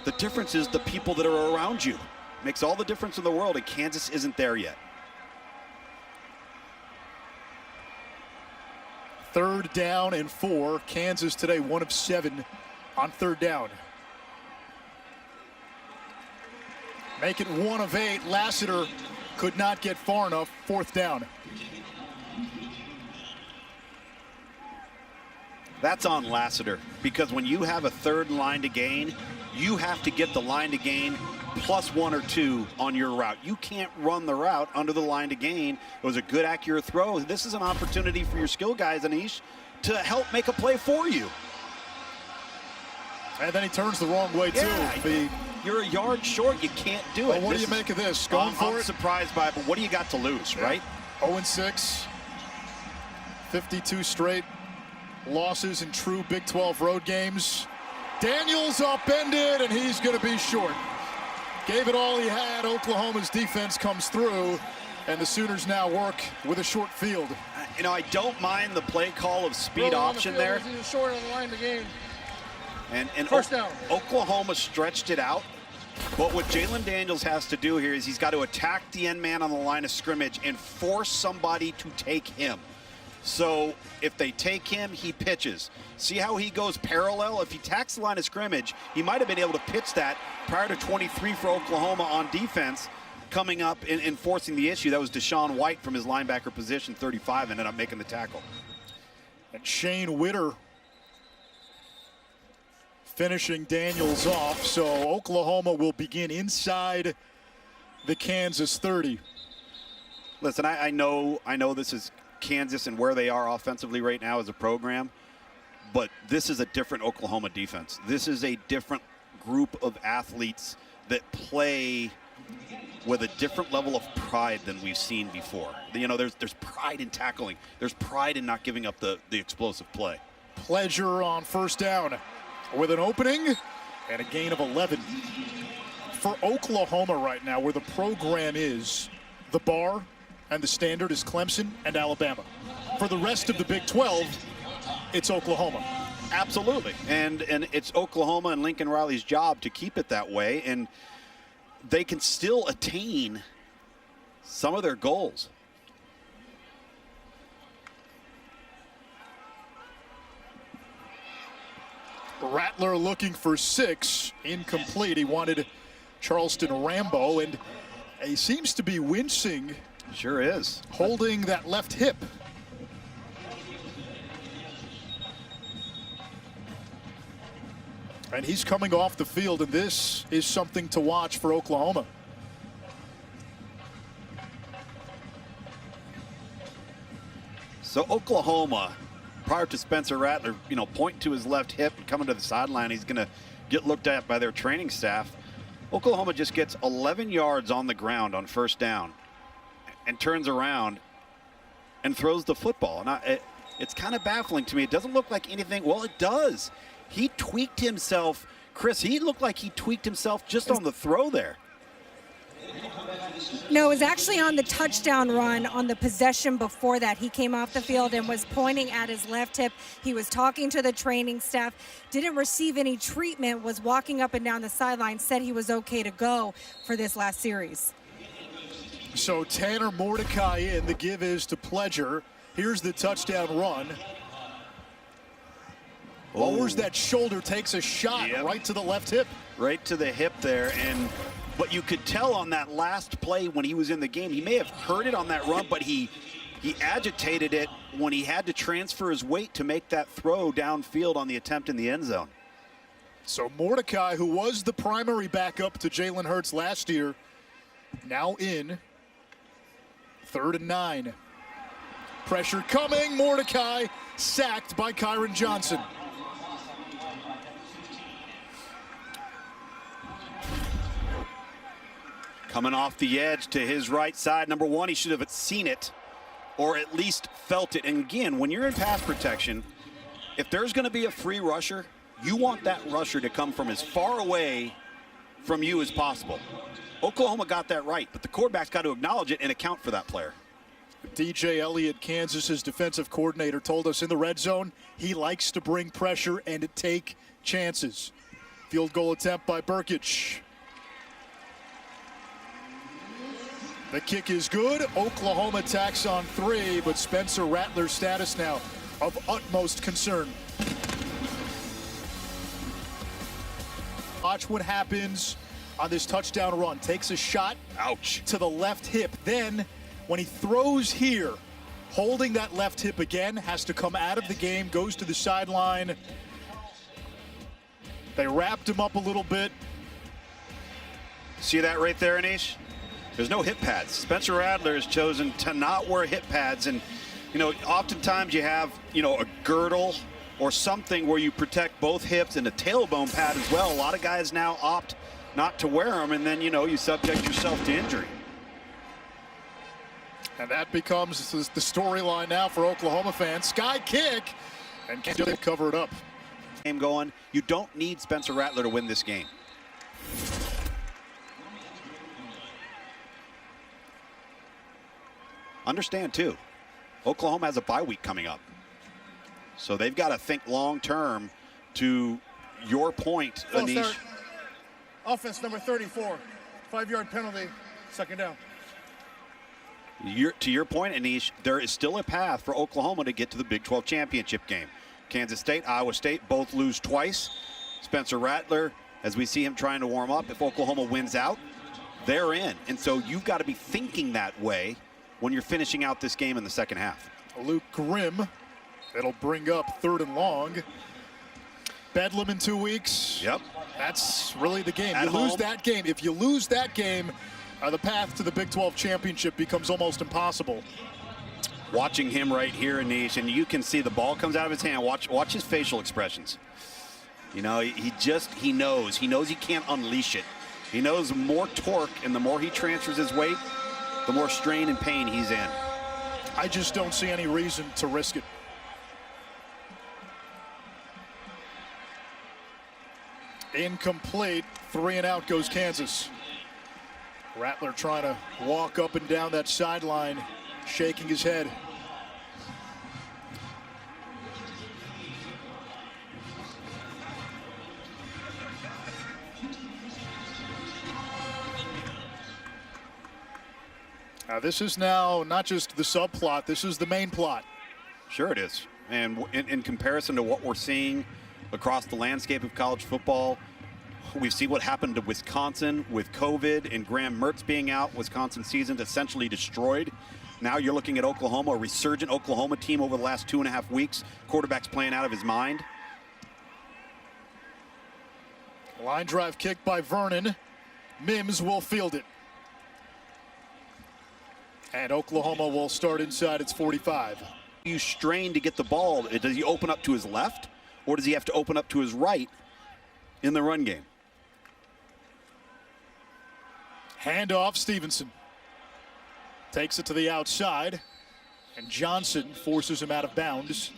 The difference is the people that are around you. Makes all the difference in the world, and Kansas isn't there yet. Third down and 4. Kansas today 1 of 7 on third down. Make it 1 of 8. Lassiter could not get far enough. Fourth down. That's on Lassiter, because when you have a third line to gain, you have to get the line to gain plus 1 or 2 on your route. You can't run the route under the line to gain. It was a good, accurate throw. This is an opportunity for your skill guys, Anish, to help make a play for you. And then he turns the wrong way, too. You're a yard short. You can't do it. What do you make of this? Going for I'm it? surprised by it, but what do you got to lose, right? 0-6. 52 straight losses in true Big 12 road games. Daniels upended, and he's going to be short. Gave it all he had. Oklahoma's defense comes through, and the Sooners now work with a short field. You know, I don't mind the play call of speed option there. He's short on the line of the game. And First down. Oklahoma stretched it out. But what Jalen Daniels has to do here is he's got to attack the end man on the line of scrimmage and force somebody to take him. So if they take him, he pitches. See how he goes parallel? If he attacks the line of scrimmage, he might have been able to pitch that prior to 23 for Oklahoma on defense. Coming up and forcing the issue, that was Deshaun White from his linebacker position, 35, ended up making the tackle. And Shane Witter finishing Daniels off. So Oklahoma will begin inside the Kansas 30. Listen, I know this is Kansas and where they are offensively right now as a program, but this is a different Oklahoma defense. This is a different group of athletes that play with a different level of pride than we've seen before. You know, there's pride in tackling. There's pride in not giving up the explosive play. Pleasure on first down with an opening and a gain of 11. For Oklahoma right now, where the program is, the bar and the standard is Clemson and Alabama. For the rest of the Big 12, it's Oklahoma. Absolutely. And it's Oklahoma and Lincoln Riley's job to keep it that way, and they can still attain some of their goals. Rattler looking for 6, incomplete. He wanted Charleston Rambo, and he seems to be wincing. Sure is. Holding that left hip. And he's coming off the field, and this is something to watch for Oklahoma. So Oklahoma, prior to Spencer Rattler, pointing to his left hip and coming to the sideline, he's going to get looked at by their training staff. Oklahoma just gets 11 yards on the ground on first down and turns around and throws the football. And it's kind of baffling to me. It doesn't look like anything. Well, it does. He tweaked himself. Chris, he looked like he tweaked himself just on the throw there. No, it was actually on the touchdown run on the possession before that. He came off the field and was pointing at his left hip. He was talking to the training staff, didn't receive any treatment, was walking up and down the sideline, said he was okay to go for this last series. So Tanner Mordecai in, the give is to Pledger. Here's the touchdown run. Lowers that shoulder, takes a shot right to the left hip. Right to the hip there, but you could tell on that last play when he was in the game, he may have heard it on that run, but he agitated it when he had to transfer his weight to make that throw downfield on the attempt in the end zone. So Mordecai, who was the primary backup to Jalen Hurts last year, now in 3rd and 9. Pressure coming, Mordecai sacked by Kyron Johnson. Coming off the edge to his right side. Number one, he should have seen it or at least felt it. And again, when you're in pass protection, if there's going to be a free rusher, you want that rusher to come from as far away from you as possible. Oklahoma got that right, but the quarterback's got to acknowledge it and account for that player. DJ Elliott, Kansas's defensive coordinator, told us in the red zone he likes to bring pressure and to take chances. Field goal attempt by Burkich. The kick is good. Oklahoma tacks on 3, but Spencer Rattler's status now of utmost concern. Watch what happens on this touchdown run. Takes a shot to the left hip. Then when he throws here, holding that left hip again, has to come out of the game, goes to the sideline. They wrapped him up a little bit. See that right there, Anish? There's no hip pads. Spencer Rattler has chosen to not wear hip pads. And, oftentimes you have, a girdle or something where you protect both hips and a tailbone pad as well. A lot of guys now opt not to wear them, and then, you subject yourself to injury. And that becomes the storyline now for Oklahoma fans. Sky kick, and Kansas cover it up. Game going. You don't need Spencer Rattler to win this game. Understand, too, Oklahoma has a bye week coming up. So they've got to think long-term. To your point, Anish. Offense number 34, 5-yard penalty, 2nd down. To your point, Anish, there is still a path for Oklahoma to get to the Big 12 championship game. Kansas State, Iowa State both lose twice. Spencer Rattler, as we see him trying to warm up, if Oklahoma wins out, they're in. And so you've got to be thinking that way when you're finishing out this game in the second half. Luke Grimm, it'll bring up 3rd and long. Bedlam in 2 weeks. Yep. That's really the game. At You lose home. that game. If you lose that game, the path to the Big 12 championship becomes almost impossible. Watching him right here, Anish, and you can see the ball comes out of his hand. Watch his facial expressions. He knows. He knows he can't unleash it. He knows the more torque and the more he transfers his weight, the more strain and pain he's in. I just don't see any reason to risk it. Incomplete. 3 and out goes Kansas. Rattler trying to walk up and down that sideline, shaking his head. This is now not just the subplot, this is the main plot. Sure it is. And in comparison to what we're seeing across the landscape of college football, we've seen what happened to Wisconsin with COVID and Graham Mertz being out. Wisconsin season's essentially destroyed. Now you're looking at Oklahoma, a resurgent Oklahoma team over the last 2.5 weeks. Quarterback's playing out of his mind. Line drive kick by Vernon. Mims will field it. And Oklahoma will start inside its 45. You strain to get the ball. Does he open up to his left, or does he have to open up to his right in the run game? Handoff, Stevenson. Takes it to the outside, and Johnson forces him out of bounds.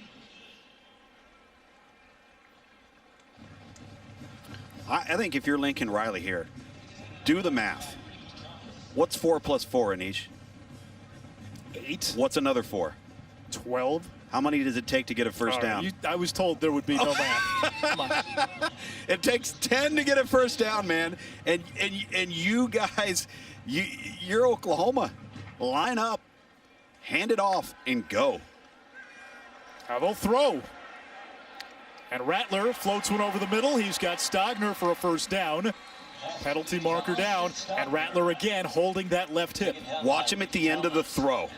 I think if you're Lincoln Riley here, do the math. What's 4 plus 4, Anish? 8. What's another 4? 12. How many does it take to get a first down? I was told there would be no math. Come on. It takes 10 to get a first down, man. And you guys, you're Oklahoma. Line up, hand it off, and go. They'll throw. And Rattler floats one over the middle. He's got Stogner for a first down. Penalty marker down, and Rattler again holding that left hip. Watch him at the end of the throw.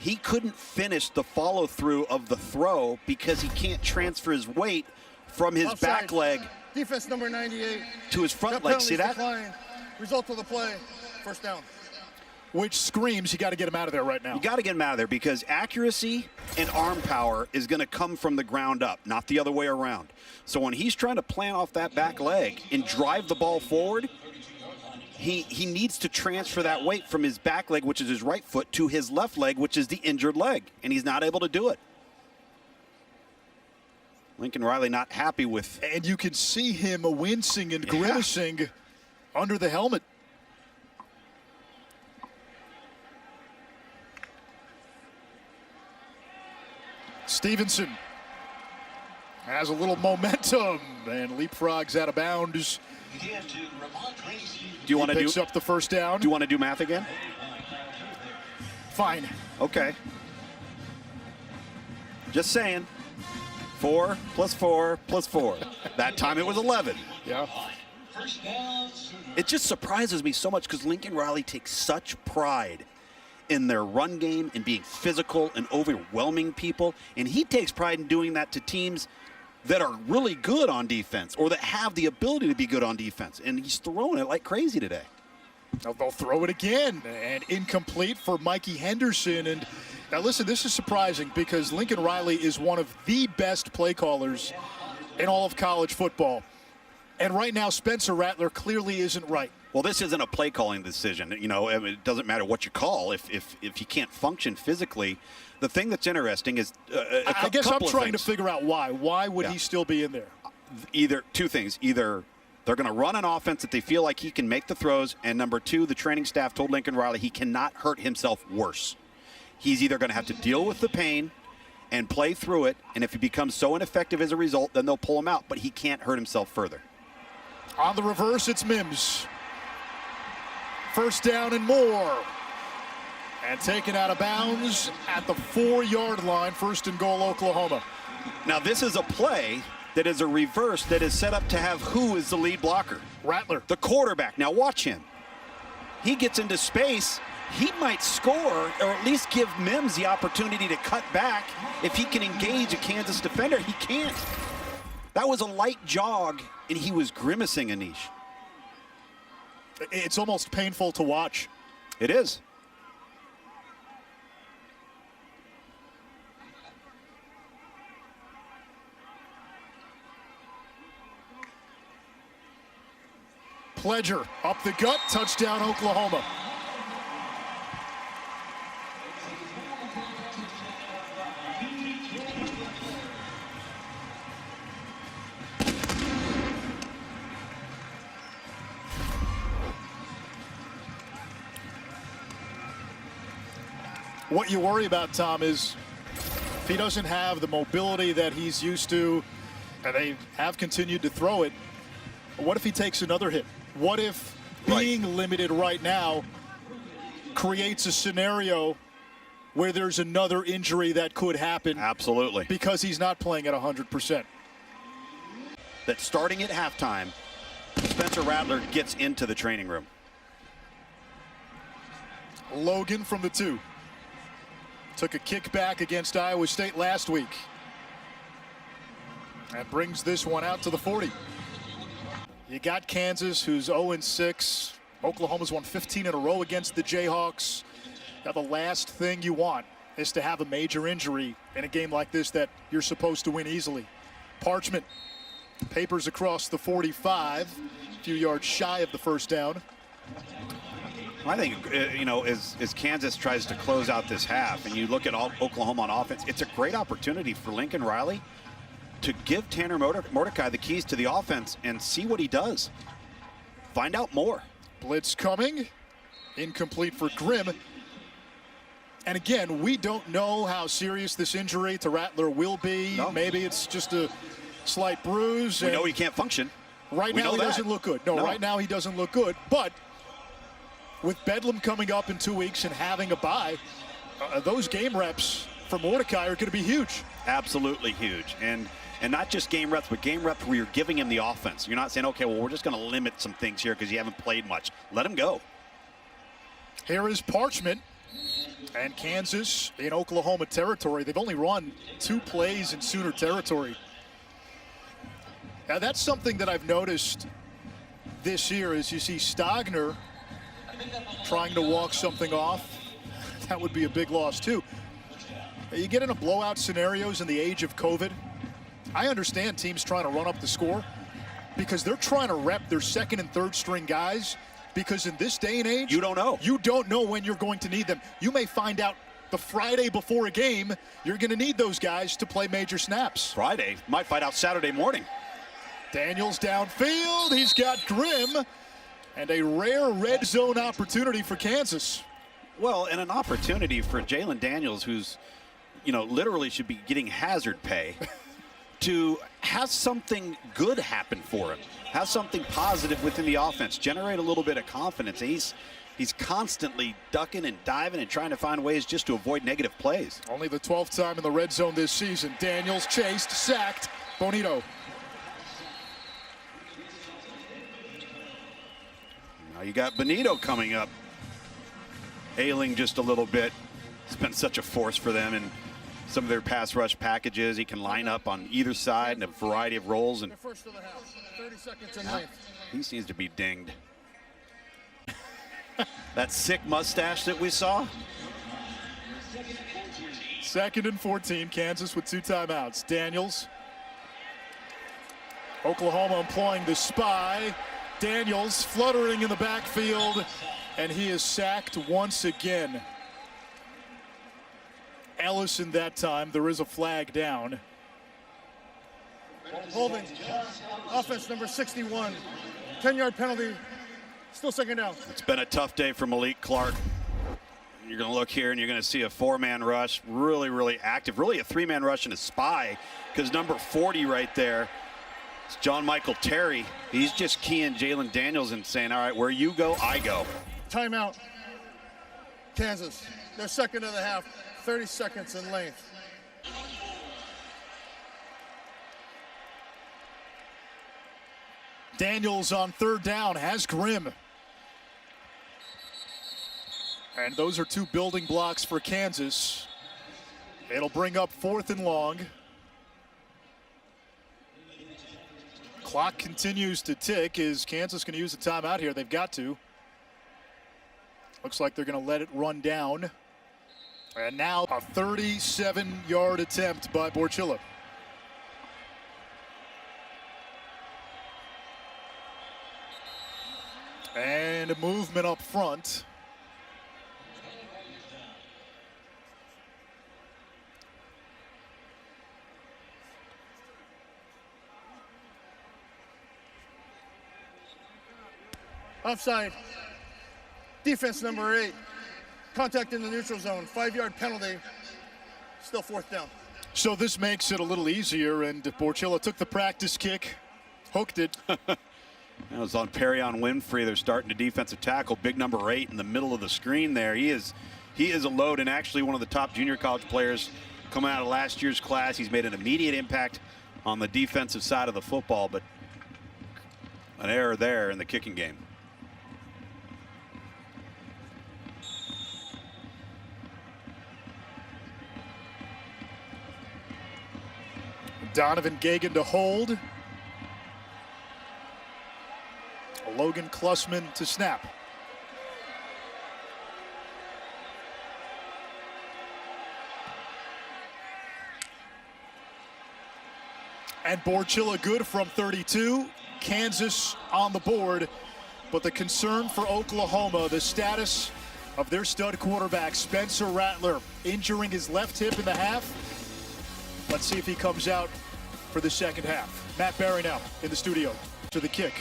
He couldn't finish the follow-through of the throw because he can't transfer his weight from his Offside. back leg Defense number 98. to his front leg. See that? Declined. Result of the play, first down. Which screams you got to get him out of there right now. You got to get him out of there because accuracy and arm power is going to come from the ground up, not the other way around. So when he's trying to plant off that back leg and drive the ball forward, he needs to transfer that weight from his back leg, which is his right foot, to his left leg, which is the injured leg, and he's not able to do it. Lincoln Riley not happy with. And you can see him wincing and grimacing under the helmet. Stevenson has a little momentum and leapfrogs out of bounds. Do you want to Picks up the first down. Do you want to do math again? Fine. Okay. Just saying. 4 plus 4 plus 4. That time it was 11. Yeah. It just surprises me so much because Lincoln Riley takes such pride in their run game and being physical and overwhelming people. And he takes pride in doing that to teams that are really good on defense or that have the ability to be good on defense. And he's throwing it like crazy today. They'll throw it again, and incomplete for Mikey Henderson. And now listen, this is surprising because Lincoln Riley is one of the best play callers in all of college football. And right now, Spencer Rattler clearly isn't right. Well, this isn't a play calling decision. You know, I mean, it doesn't matter what you call if he can't function physically. The thing that's interesting is I guess I'm trying to figure out why. Why would he still be in there? Either two things. Either they're going to run an offense that they feel like he can make the throws, and number two, the training staff told Lincoln Riley he cannot hurt himself worse. He's either going to have to deal with the pain and play through it, and if he becomes so ineffective as a result, then they'll pull him out, but he can't hurt himself further. On the reverse, it's Mims. First down and more. And taken out of bounds at the 4-yard line. First and goal, Oklahoma. Now, this is a play that is a reverse that is set up to have who is the lead blocker? Rattler. The quarterback. Now, watch him. He gets into space. He might score or at least give Mims the opportunity to cut back. If he can engage a Kansas defender, he can't. That was a light jog, and he was grimacing, Anish. It's almost painful to watch. It is. Pledger up the gut, touchdown Oklahoma. What you worry about, Tom, is if he doesn't have the mobility that he's used to, and they have continued to throw it, what if he takes another hit? What if being limited right now creates a scenario where there's another injury that could happen. Absolutely. Because he's not playing at 100%. That starting at halftime, Spencer Rattler gets into the training room. Logan from the 2. Took a kickback against Iowa State last week. And brings this one out to the 40. You got Kansas, who's 0-6. Oklahoma's won 15 in a row against the Jayhawks. Now the last thing you want is to have a major injury in a game like this that you're supposed to win easily. Parchment papers across the 45, a few yards shy of the first down. I think, as Kansas tries to close out this half, and you look at Oklahoma on offense, it's a great opportunity for Lincoln Riley to give Tanner Mordecai the keys to the offense and see what he does. Find out more. Blitz coming. Incomplete for Grimm. And again, we don't know how serious this injury to Rattler will be. No. Maybe it's just a slight bruise. We know he can't function. Right now he doesn't look good. No, right now he doesn't look good. But with Bedlam coming up in 2 weeks and having a bye, those game reps for Mordecai are going to be huge. Absolutely huge. And not just game reps, but game reps where you're giving him the offense. You're not saying, okay, well, we're just going to limit some things here because you haven't played much. Let him go. Here is Parchment. And Kansas in Oklahoma territory. They've only run 2 plays in Sooner territory. Now that's something that I've noticed this year is you see Stogner trying to walk something off. That would be a big loss too. You get into blowout scenarios in the age of COVID. I understand teams trying to run up the score because they're trying to rep their second and third string guys, because in this day and age, you don't know. You don't know when you're going to need them. You may find out the Friday before a game you're going to need those guys to play major snaps. Friday, might find out Saturday morning. Daniels downfield. He's got Grimm. And a rare red zone opportunity for Kansas. Well, and an opportunity for Jalen Daniels, who's, literally should be getting hazard pay, to have something good happen for him. Have something positive within the offense. Generate a little bit of confidence. He's constantly ducking and diving and trying to find ways just to avoid negative plays. Only the 12th time in the red zone this season. Daniels chased, sacked. Bonito. Now you got Bonito coming up, ailing just a little bit. It's been such a force for them in some of their pass rush packages. He can line up on either side in a variety of roles. And The first of the half, 30 seconds in length. he seems to be dinged. That sick mustache that we saw. 2nd and 14, Kansas with 2 timeouts. Daniels. Oklahoma employing the spy. Daniels fluttering in the backfield, and he is sacked once again. Ellison that time. There is a flag down. Holding. Offense number 61. 10-yard penalty. Still second down. It's been a tough day for Malik Clark. You're going to look here and you're going to see a 4-man rush, really, really active. Really a 3-man rush and a spy, because number 40 right there, it's John Michael Terry. He's just keying Jalen Daniels and saying, all right, where you go, I go. Timeout. Kansas. Their second of the half. 30 seconds in length. Daniels on 3rd down has Grimm. And those are 2 building blocks for Kansas. It'll bring up 4th and long. Clock continues to tick. Is Kansas going to use a timeout here? They've got to. Looks like they're going to let it run down. And now a 37-yard attempt by Borchilla. And a movement up front. Offside. Defense number 8. Contact in the neutral zone. 5-yard penalty. Still 4th down. So this makes it a little easier, and Borchilla took the practice kick, hooked it. That was on Perion Winfrey. They're starting to defensive tackle. Big number 8 in the middle of the screen there. He is a load, and actually one of the top junior college players coming out of last year's class. He's made an immediate impact on the defensive side of the football, but an error there in the kicking game. Donovan Gagan to hold. Logan Klussman to snap. And Borchilla good from 32. Kansas on the board. But the concern for Oklahoma, the status of their stud quarterback, Spencer Rattler, injuring his left hip in the half. Let's see if he comes out for the second half. Matt Barry now in the studio to the kick.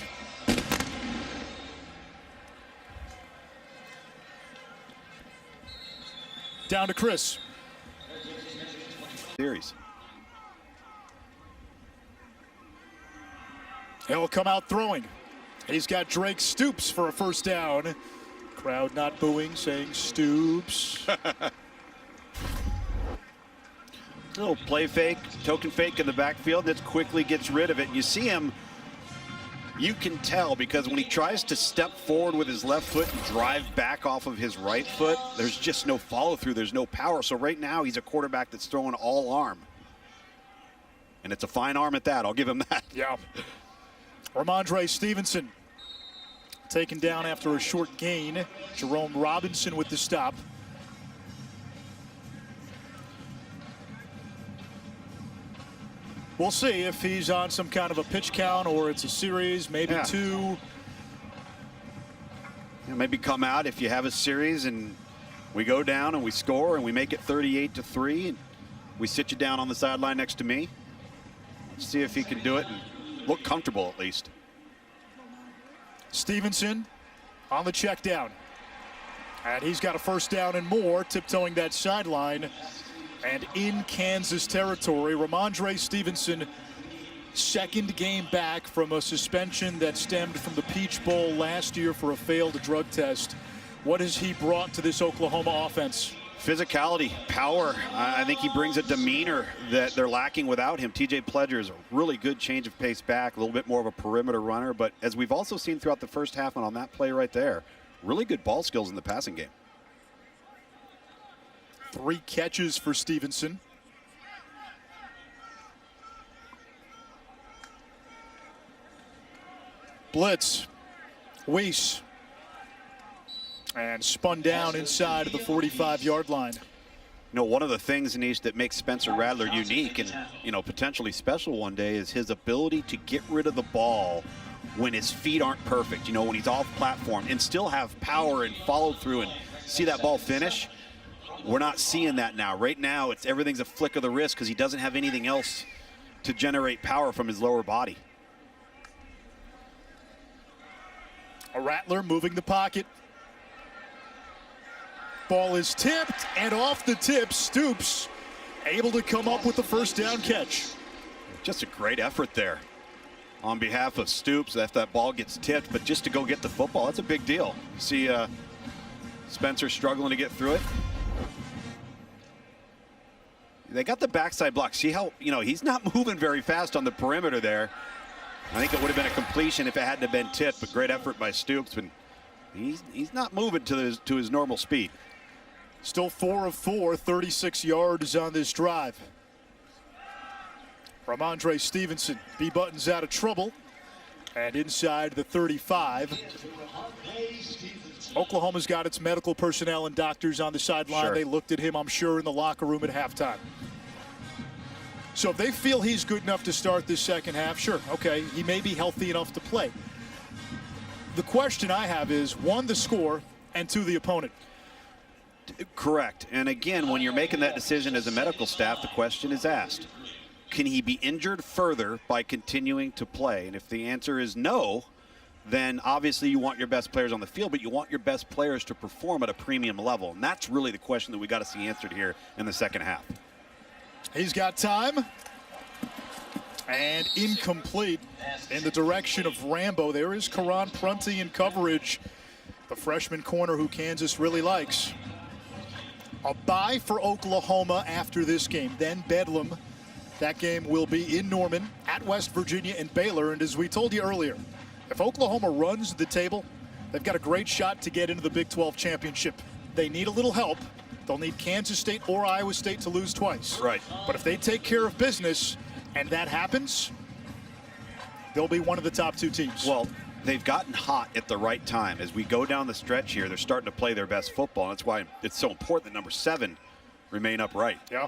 Down to Chris. Series. He'll come out throwing. He's got Drake Stoops for a first down. Crowd not booing, saying Stoops. Little play fake, token fake in the backfield that quickly gets rid of it. You see him, you can tell, because when he tries to step forward with his left foot and drive back off of his right foot, there's just no follow through, there's no power. So right now he's a quarterback that's throwing all arm. And it's a fine arm at that, I'll give him that. Yeah. Ramondre Stevenson taken down after a short gain. Jerome Robinson with the stop. We'll see if he's on some kind of a pitch count or it's a series, maybe two. Maybe come out if you have a series and we go down and we score and we make it 38-3 and we sit you down on the sideline next to me. Let's see if he can do it and look comfortable at least. Stevenson on the check down. And he's got a first down and more, tiptoeing that sideline. And in Kansas territory, Ramondre Stevenson, second game back from a suspension that stemmed from the Peach Bowl last year for a failed drug test. What has he brought to this Oklahoma offense? Physicality, power. I think he brings a demeanor that they're lacking without him. TJ Pledger is a really good change of pace back, a little bit more of a perimeter runner. But as we've also seen throughout the first half and on that play right there, really good ball skills in the passing game. 3 catches for Stevenson. Blitz. Weiss. And spun down inside of the 45-yard line. You know, one of the things, Anish, that makes Spencer Rattler unique and, you know, potentially special one day is his ability to get rid of the ball when his feet aren't perfect, you know, when he's off platform, and still have power and follow through and see that ball finish. We're not seeing that now. Right now, everything's a flick of the wrist because he doesn't have anything else to generate power from his lower body. A Rattler moving the pocket. Ball is tipped, and off the tip, Stoops able to come up with the first down catch. Just a great effort there on behalf of Stoops. If that ball gets tipped, but just to go get the football, that's a big deal. See Spencer struggling to get through it. They got the backside block. See how, you know, he's not moving very fast on the perimeter there. I think it would have been a completion if it hadn't have been tipped, but great effort by Stoops. But he's not moving to his normal speed. Still 4 of 4, 36 yards on this drive. Ramondre Stevenson, B-Button's out of trouble. And inside the 35. Oklahoma's got its medical personnel and doctors on the sideline. Sure. They looked at him, I'm sure, in the locker room at halftime. So if they feel he's good enough to start this second half, sure, okay, he may be healthy enough to play. The question I have is, 1, the score, and 2, the opponent. Correct. And again, when you're making that decision as a medical staff, the question is asked, can he be injured further by continuing to play? And if the answer is no, then obviously you want your best players on the field, but you want your best players to perform at a premium level. And that's really the question that we got to see answered here in the second half. He's got time. And incomplete in the direction of Rambo. There is Karan Prunty in coverage, the freshman corner who Kansas really likes. A bye for Oklahoma after this game, then Bedlam. That game will be in Norman, at West Virginia and Baylor. And as we told you earlier, if Oklahoma runs the table, they've got a great shot to get into the Big 12 championship. They need a little help. They'll need Kansas State or Iowa State to lose twice. Right. But if they take care of business and that happens, they'll be one of the top 2 teams. Well, they've gotten hot at the right time. As we go down the stretch here, they're starting to play their best football. And that's why it's so important that number 7 remain upright. Yeah.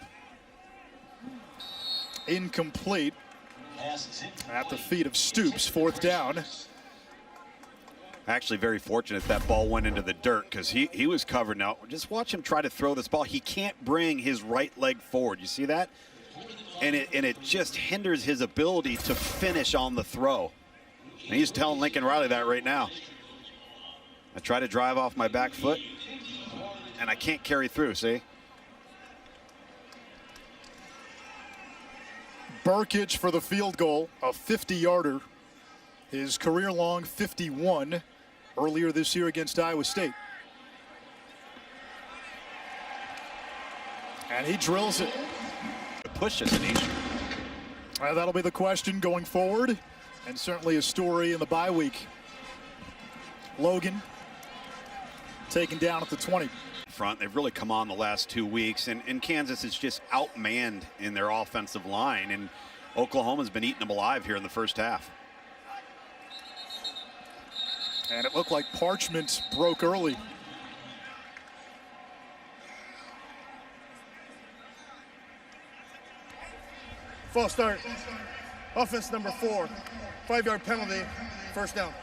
Incomplete at the feet of Stoops, 4th down. Actually very fortunate that ball went into the dirt because he was covered. Now, just watch him try to throw this ball. He can't bring his right leg forward. You see that? And it just hinders his ability to finish on the throw. And he's telling Lincoln Riley that right now. I try to drive off my back foot, and I can't carry through, see? Burkich for the field goal, a 50-yarder. His career-long 51 earlier this year against Iowa State. And he drills it. Push is an issue. That'll be the question going forward, and certainly a story in the bye week. Logan taken down at the 20. Front, they've really come on the last 2 weeks, and Kansas is just outmanned in their offensive line, and Oklahoma's been eating them alive here in the first half. And it looked like Parchment broke early. False start. Offense number 4. 5-yard penalty. 1st down.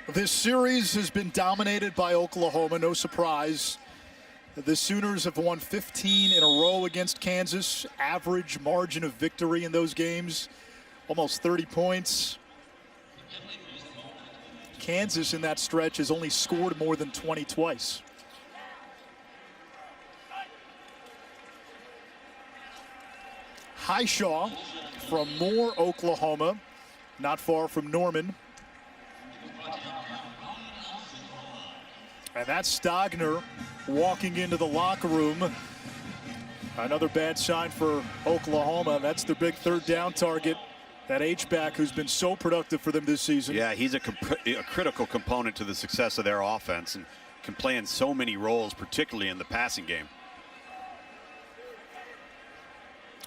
This series has been dominated by Oklahoma, no surprise. The Sooners have won 15 in a row against Kansas. Average margin of victory in those games, almost 30 points. Kansas in that stretch has only scored more than 20 twice. Highshaw from Moore, Oklahoma, not far from Norman. And that's Stogner walking into the locker room. Another bad sign for Oklahoma. That's their big 3rd down target. That H-back who's been so productive for them this season. Yeah, he's a critical component to the success of their offense and can play in so many roles, particularly in the passing game.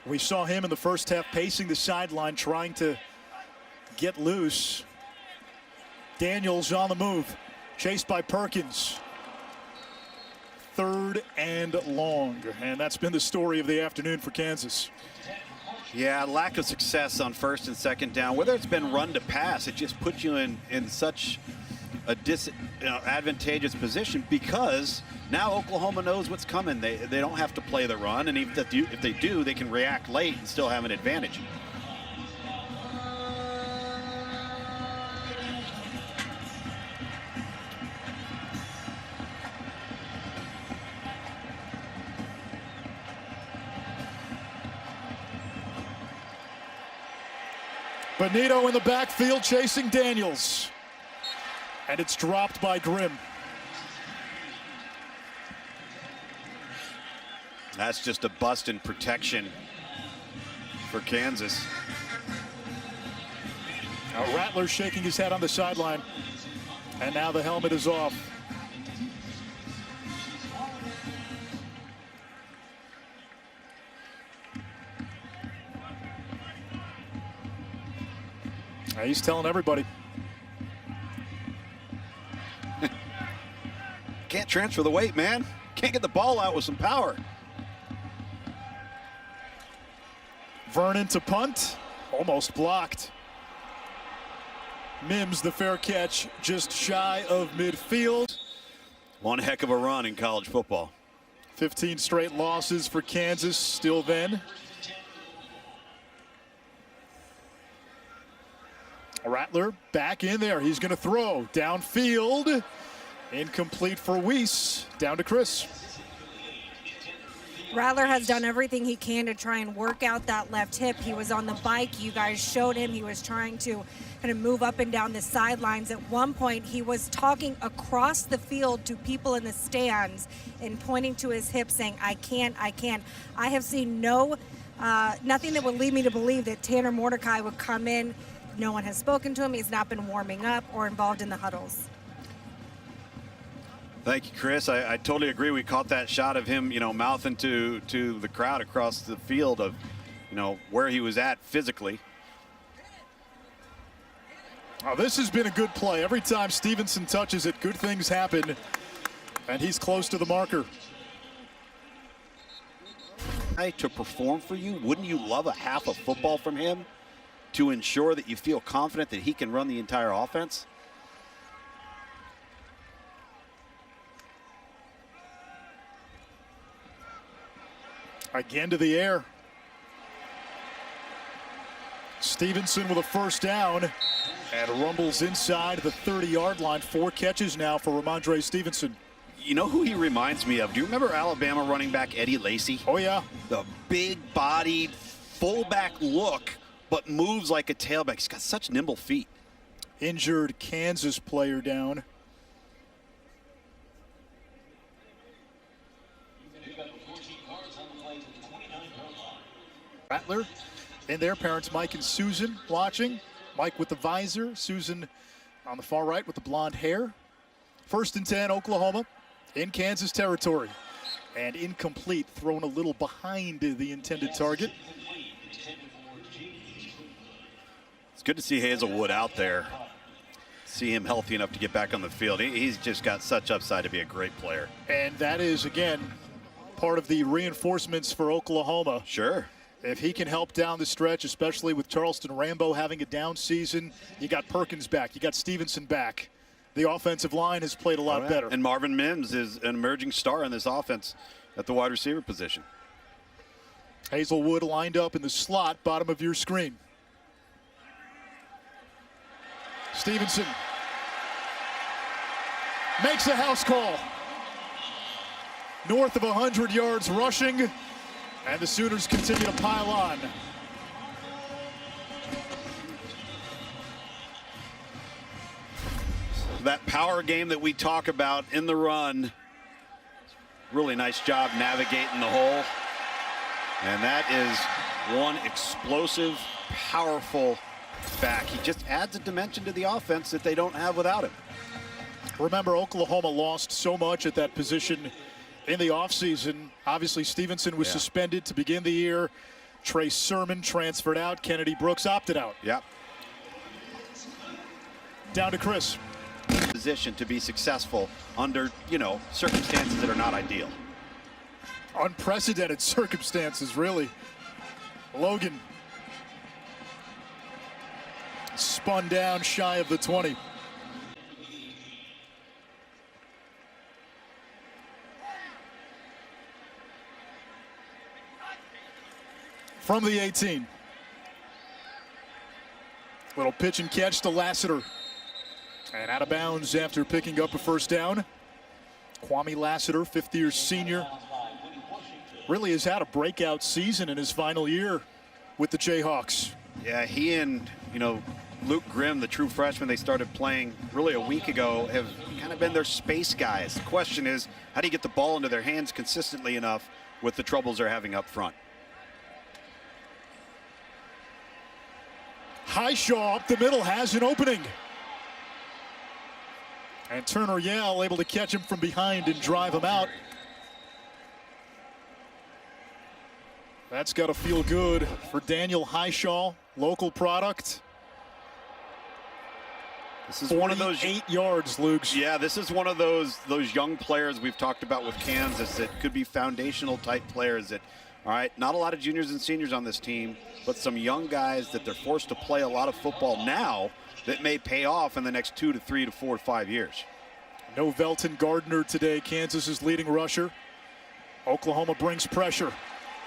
We saw him in the first half pacing the sideline, trying to get loose. Daniels on the move, chased by Perkins. 3rd and long, and that's been the story of the afternoon for Kansas. Yeah, lack of success on 1st and 2nd down. Whether it's been run to pass, it just puts you in such a advantageous position because now Oklahoma knows what's coming. They don't have to play the run, and if they do, they can react late and still have an advantage. Benito in the backfield chasing Daniels. And it's dropped by Grimm. That's just a bust in protection for Kansas. Now Rattler shaking his head on the sideline. And now the helmet is off. He's telling everybody. Can't transfer the weight, man. Can't get the ball out with some power. Vernon to punt, almost blocked. Mims the fair catch, just shy of midfield. One heck of a run in college football. 15 straight losses for Kansas still then. Rattler back in there. He's going to throw downfield. Incomplete for Weiss. Down to Chris. Rattler has done everything he can to try and work out that left hip. He was on the bike. You guys showed him. He was trying to kind of move up and down the sidelines. At one point, he was talking across the field to people in the stands and pointing to his hip saying, I can't. I have seen nothing that would lead me to believe that Tanner Mordecai would come in. No one has spoken to him. He's not been warming up or involved in the huddles. Thank you, Chris. I totally agree. We caught that shot of him, mouthing to the crowd across the field of, where he was at physically. Oh, this has been a good play. Every time Stevenson touches it, good things happen, and he's close to the marker. To perform for you, wouldn't you love a half of football from him to ensure that you feel confident that he can run the entire offense? Again to the air. Stevenson with a first down and rumbles inside the 30-yard line. 4 catches now for Ramondre Stevenson. You know who he reminds me of? Do you remember Alabama running back Eddie Lacy? Oh, yeah. The big-bodied fullback look, but moves like a tailback. He's got such nimble feet. Injured Kansas player down. Rattler and their parents, Mike and Susan, watching. Mike with the visor, Susan on the far right with the blonde hair. 1st and 10, Oklahoma in Kansas territory. And incomplete, thrown a little behind the intended target. It's good to see Hazelwood out there. See him healthy enough to get back on the field. He's just got such upside to be a great player. And that is, again, part of the reinforcements for Oklahoma. Sure. If he can help down the stretch, especially with Charleston Rambo having a down season, you got Perkins back, you got Stevenson back. The offensive line has played a lot better. And Marvin Mims is an emerging star in this offense at the wide receiver position. Hazelwood lined up in the slot, bottom of your screen. Stevenson makes a house call. North of 100 yards rushing, and the Sooners continue to pile on. That power game that we talk about in the run, really nice job navigating the hole. And that is one explosive, powerful back. He just adds a dimension to the offense that they don't have without him. Remember, Oklahoma lost so much at that position in the offseason. Obviously, Stevenson was suspended to begin the year. Trey Sermon transferred out. Kennedy Brooks opted out. Yep. Down to Chris. Position to be successful under, circumstances that are not ideal. Unprecedented circumstances, really. Logan spun down shy of the 20. From the 18. Little pitch and catch to Lassiter. And out of bounds after picking up a first down. Kwame Lassiter, 5th-year senior, really has had a breakout season in his final year with the Jayhawks. Yeah, he and, Luke Grimm, the true freshman they started playing really a week ago, have kind of been their space guys. The question is, how do you get the ball into their hands consistently enough with the troubles they're having up front? Highshaw up the middle has an opening. And Turner Yell able to catch him from behind and drive him out. That's got to feel good for Daniel Highshaw, local product. This is one of those 8 yards, Luke. Yeah, this is one of those young players we've talked about with Kansas that could be foundational type players that, all right, not a lot of juniors and seniors on this team, but some young guys that they're forced to play a lot of football now that may pay off in the next 2 to 3 to 4 to 5 years. No Velton Gardner today, Kansas's leading rusher. Oklahoma brings pressure,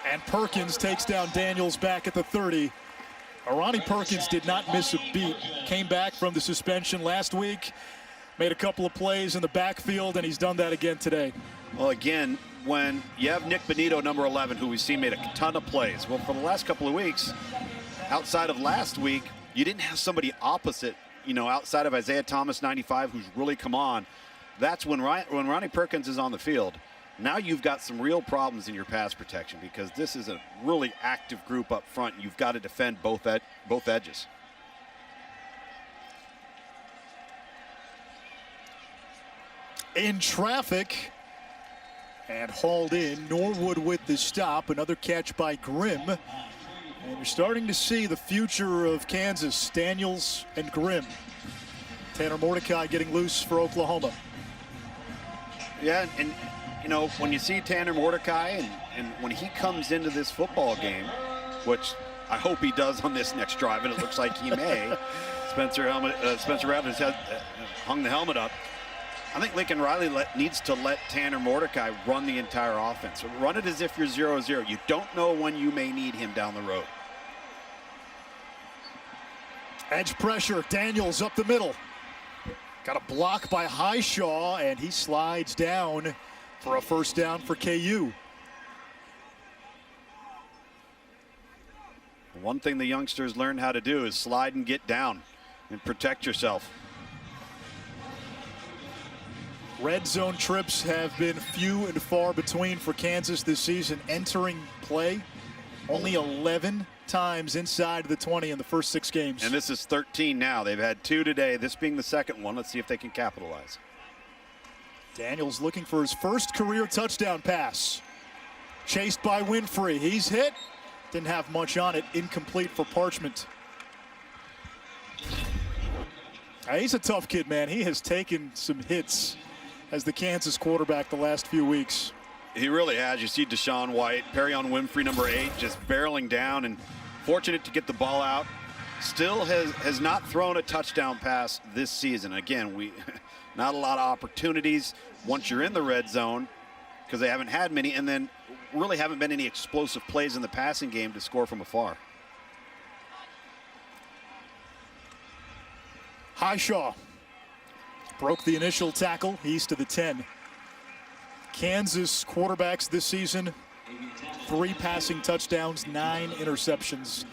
and Perkins takes down Daniels back at the 30. Arani Perkins did not miss a beat. Came back from the suspension last week. Made a couple of plays in the backfield, and he's done that again today. Well, again, when you have Nick Bonito, number 11, who we've seen made a ton of plays. Well, for the last couple of weeks, outside of last week, you didn't have somebody opposite, outside of Isaiah Thomas, 95, who's really come on. That's when Ronnie Perkins is on the field. Now you've got some real problems in your pass protection because this is a really active group up front. You've got to defend both edges. In traffic and hauled in. Norwood with the stop. Another catch by Grimm. And you're starting to see the future of Kansas. Daniels and Grimm. Tanner Mordecai getting loose for Oklahoma. Yeah, and when you see Tanner Mordecai and when he comes into this football game, which I hope he does on this next drive, and it looks like he may. Spencer Rattler's hung the helmet up. I think Lincoln Riley needs to let Tanner Mordecai run the entire offense. Run it as if you're 0-0. You don't know when you may need him down the road. Edge pressure. Daniels up the middle. Got a block by Highshaw, and he slides down for a first down for KU. One thing the youngsters learn how to do is slide and get down and protect yourself. Red zone trips have been few and far between for Kansas this season. Entering play, only 11 times inside the 20 in the first 6 games. And this is 13 now. They've had 2 today, this being the second one. Let's see if they can capitalize. Daniels looking for his first career touchdown pass. Chased by Winfrey. He's hit. Didn't have much on it. Incomplete for Parchment. He's a tough kid, man. He has taken some hits as the Kansas quarterback the last few weeks. He really has. You see Deshaun White, Perion Winfrey, number 8, just barreling down and fortunate to get the ball out. Still has not thrown a touchdown pass this season. Again, not a lot of opportunities once you're in the red zone because they haven't had many, and then really haven't been any explosive plays in the passing game to score from afar. Highshaw broke the initial tackle. He's to the 10. Kansas quarterbacks this season, 3 passing touchdowns, 9 interceptions.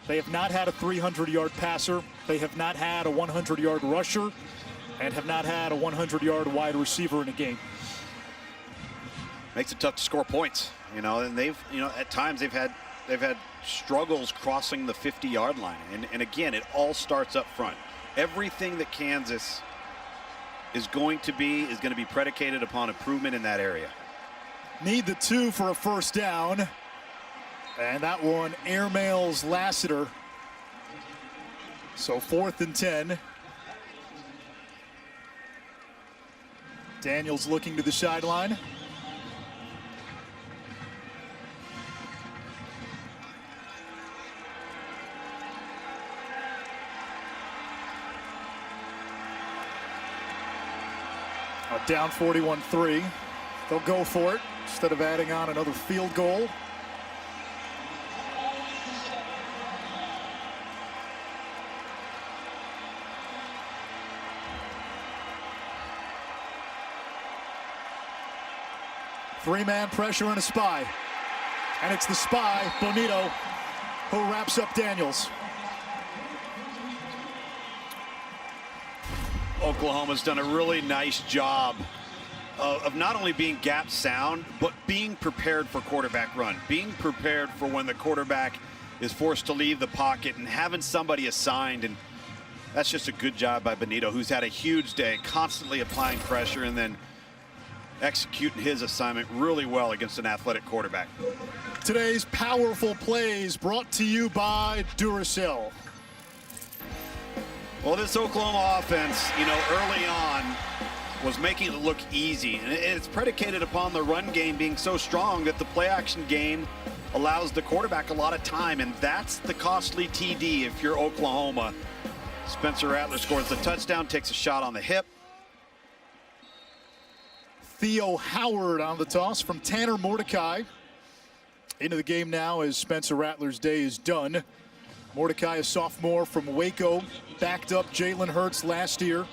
They have not had a 300-yard passer. They have not had a 100-yard rusher, and have not had a 100-yard wide receiver in a game. Makes it tough to score points, and they've, at times they've had struggles crossing the 50-yard line. And again, it all starts up front. Everything that Kansas is going to be predicated upon improvement in that area. Need the 2 for a first down. And that one airmails Lassiter. So 4th and 10. Daniels looking to the sideline. Down 41-3. They'll go for it instead of adding on another field goal. Three-man pressure and a spy. And it's the spy, Bonito, who wraps up Daniels. Oklahoma's done a really nice job of not only being gap sound, but being prepared for quarterback run, being prepared for when the quarterback is forced to leave the pocket and having somebody assigned. And that's just a good job by Bonito, who's had a huge day, constantly applying pressure and then executing his assignment really well against an athletic quarterback. Today's powerful plays brought to you by Duracell. Well, this Oklahoma offense, early on was making it look easy. And it's predicated upon the run game being so strong that the play action game allows the quarterback a lot of time. And that's the costly TD if you're Oklahoma. Spencer Rattler scores the touchdown, takes a shot on the hip. Theo Howard on the toss from Tanner Mordecai. Into the game now as Spencer Rattler's day is done. Mordecai, a sophomore from Waco, backed up Jalen Hurts last year.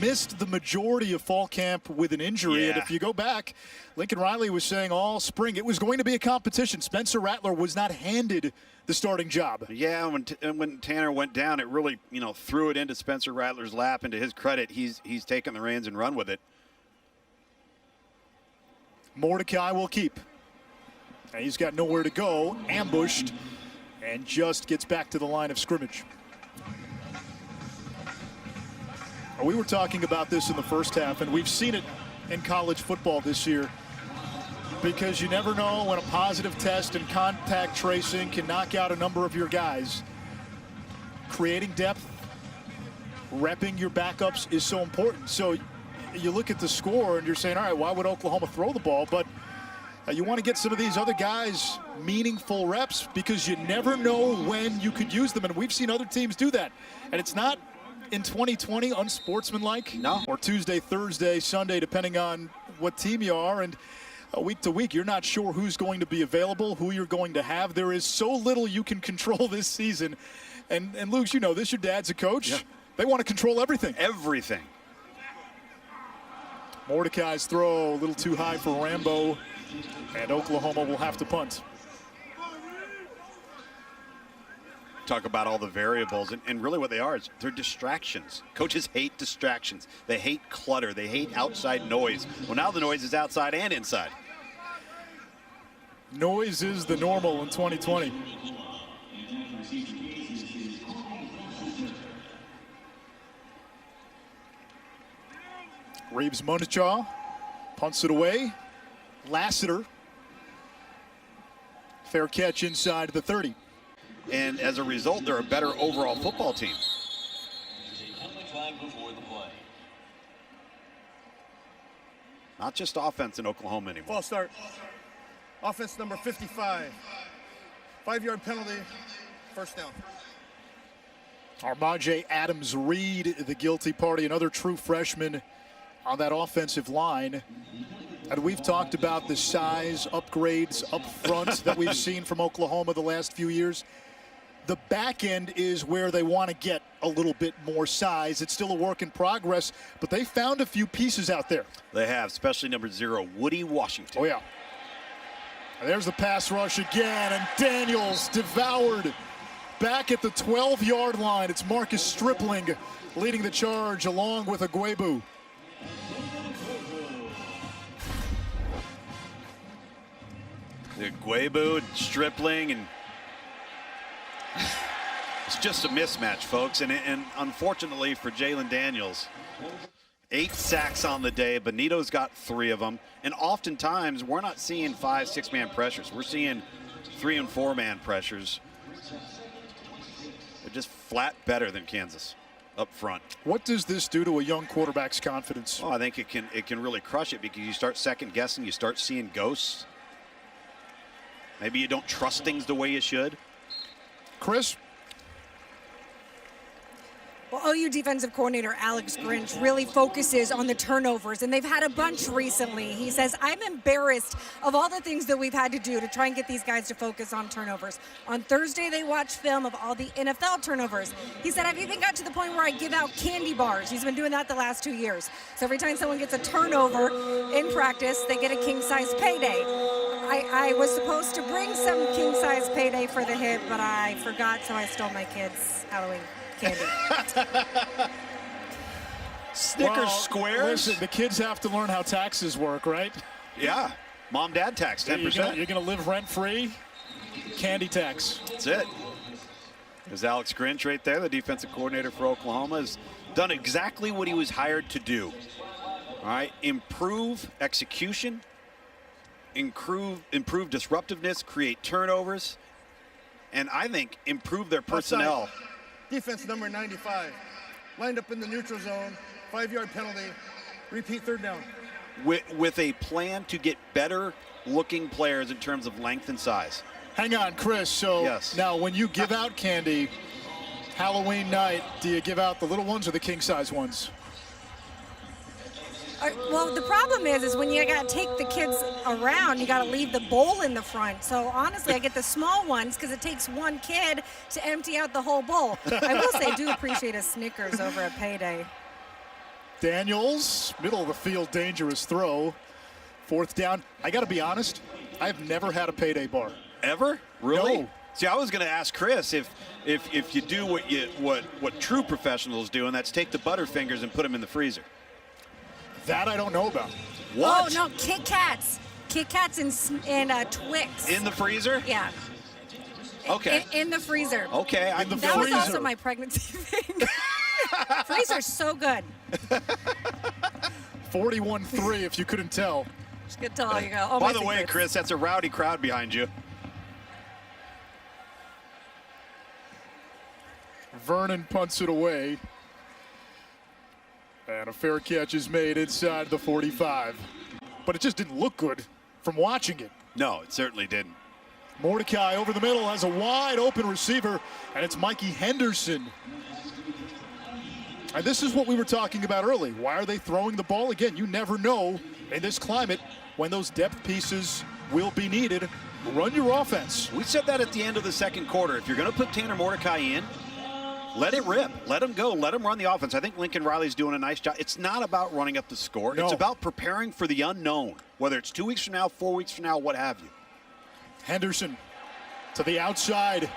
missed the majority of fall camp with an injury. Yeah. And if you go back, Lincoln Riley was saying all spring it was going to be a competition. Spencer Rattler was not handed the starting job. Yeah, when Tanner went down, it really, threw it into Spencer Rattler's lap. And to his credit, he's taken the reins and run with it. Mordecai will keep. And he's got nowhere to go, ambushed, and just gets back to the line of scrimmage. We were talking about this in the first half, and we've seen it in college football this year, because you never know when a positive test and contact tracing can knock out a number of your guys. Creating depth, repping your backups is so important. So you look at the score and you're saying, all right, why would Oklahoma throw the ball? But you want to get some of these other guys meaningful reps, because you never know when you could use them. And we've seen other teams do that. And it's not in 2020 unsportsmanlike. No. Or Tuesday, Thursday, Sunday, depending on what team you are. And week to week, you're not sure who's going to be available, who you're going to have. There is so little you can control this season. And Luke, you know this, your dad's a coach. Yeah. They want to control everything. Everything. Mordecai's throw a little too high for Rambo, and Oklahoma will have to punt. Talk about all the variables, and really what they are is they're distractions. Coaches hate distractions. They hate clutter. They hate outside noise. Well, now the noise is outside and inside. Noise is the normal in 2020. Reeves Munchaw punts it away. Lassiter. Fair catch inside the 30. And as a result, they're a better overall football team. Not just offense in Oklahoma anymore. False start. Offense number 55. 5-yard penalty. First down. Armaje Adams-Reed, the guilty party, another true freshman on that offensive line. And we've talked about the size upgrades up front that we've seen from Oklahoma the last few years. The back end is where they want to get a little bit more size. It's still a work in progress, but they found a few pieces out there. They have, especially number 0, Woody Washington. Oh, yeah. And there's the pass rush again, and Daniels devoured back at the 12-yard line. It's Marcus Stripling leading the charge along with Agwebu. Agwebu and Stripling, and it's just a mismatch, folks. And unfortunately for Jalen Daniels, 8 sacks on the day. Benito's got 3 of them. And oftentimes, we're not seeing 5-6-man pressures. We're seeing 3- and 4-man pressures. They're just flat better than Kansas up front. What does this do to a young quarterback's confidence? Well, I think it can really crush it, because you start second guessing, you start seeing ghosts. Maybe you don't trust things the way you should. Chris? Well, OU defensive coordinator Alex Grinch really focuses on the turnovers, and they've had a bunch recently. He says, I'm embarrassed of all the things that we've had to do to try and get these guys to focus on turnovers. On Thursday, they watched film of all the NFL turnovers. He said, I've even got to the point where I give out candy bars. He's been doing that the last 2 years. So every time someone gets a turnover in practice, they get a king-size payday. I was supposed to bring some king-size payday for the hit, but I forgot, so I stole my kids' Halloween candy. Snickers squares. Listen, the kids have to learn how taxes work, right? Yeah. Mom, dad tax, 10%. You're going to live rent-free. Candy tax. That's it. There's Alex Grinch right there, the defensive coordinator for Oklahoma, has done exactly what he was hired to do. All right, improve execution, improve disruptiveness, create turnovers, and I think improve their personnel. Outside. Defense number 95. Lined up in the neutral zone. 5-yard penalty. Repeat third down. With a plan to get better looking players in terms of length and size. Hang on, Chris. So yes. Now when you give out candy Halloween night, do you give out the little ones or the king-size ones? Well, the problem is when you got to take the kids around, you got to leave the bowl in the front. So honestly, I get the small ones because it takes one kid to empty out the whole bowl. I will say I do appreciate a Snickers over a payday. Daniels, middle of the field, dangerous throw. 4th down. I got to be honest, I've never had a payday bar. Ever? Really? No. See, I was going to ask Chris if you do what true professionals do, and that's take the Butterfingers and put them in the freezer. That I don't know about. What? Oh, no, Kit Kats. Kit Kats and Twix. In the freezer? Yeah. Okay. In the freezer. Okay. In the That was freezer. also my pregnancy thing. Freezer's so good. 41-3 if you couldn't tell. Just gonna tell you go. Oh, By my the way, secrets. Chris, that's a rowdy crowd behind you. Vernon punts it away. And a fair catch is made inside the 45. But it just didn't look good from watching it. No, it certainly didn't. Mordecai over the middle has a wide open receiver, and it's Mikey Henderson. And this is what we were talking about early. Why are they throwing the ball? Again, you never know in this climate when those depth pieces will be needed. Run your offense. We said that at the end of the second quarter. If you're going to put Tanner Mordecai in, let it rip. Let him go. Let him run the offense. I think Lincoln Riley's doing a nice job. It's not about running up the score. No. It's about preparing for the unknown, whether it's 2 weeks from now, 4 weeks from now, what have you. Henderson to the outside.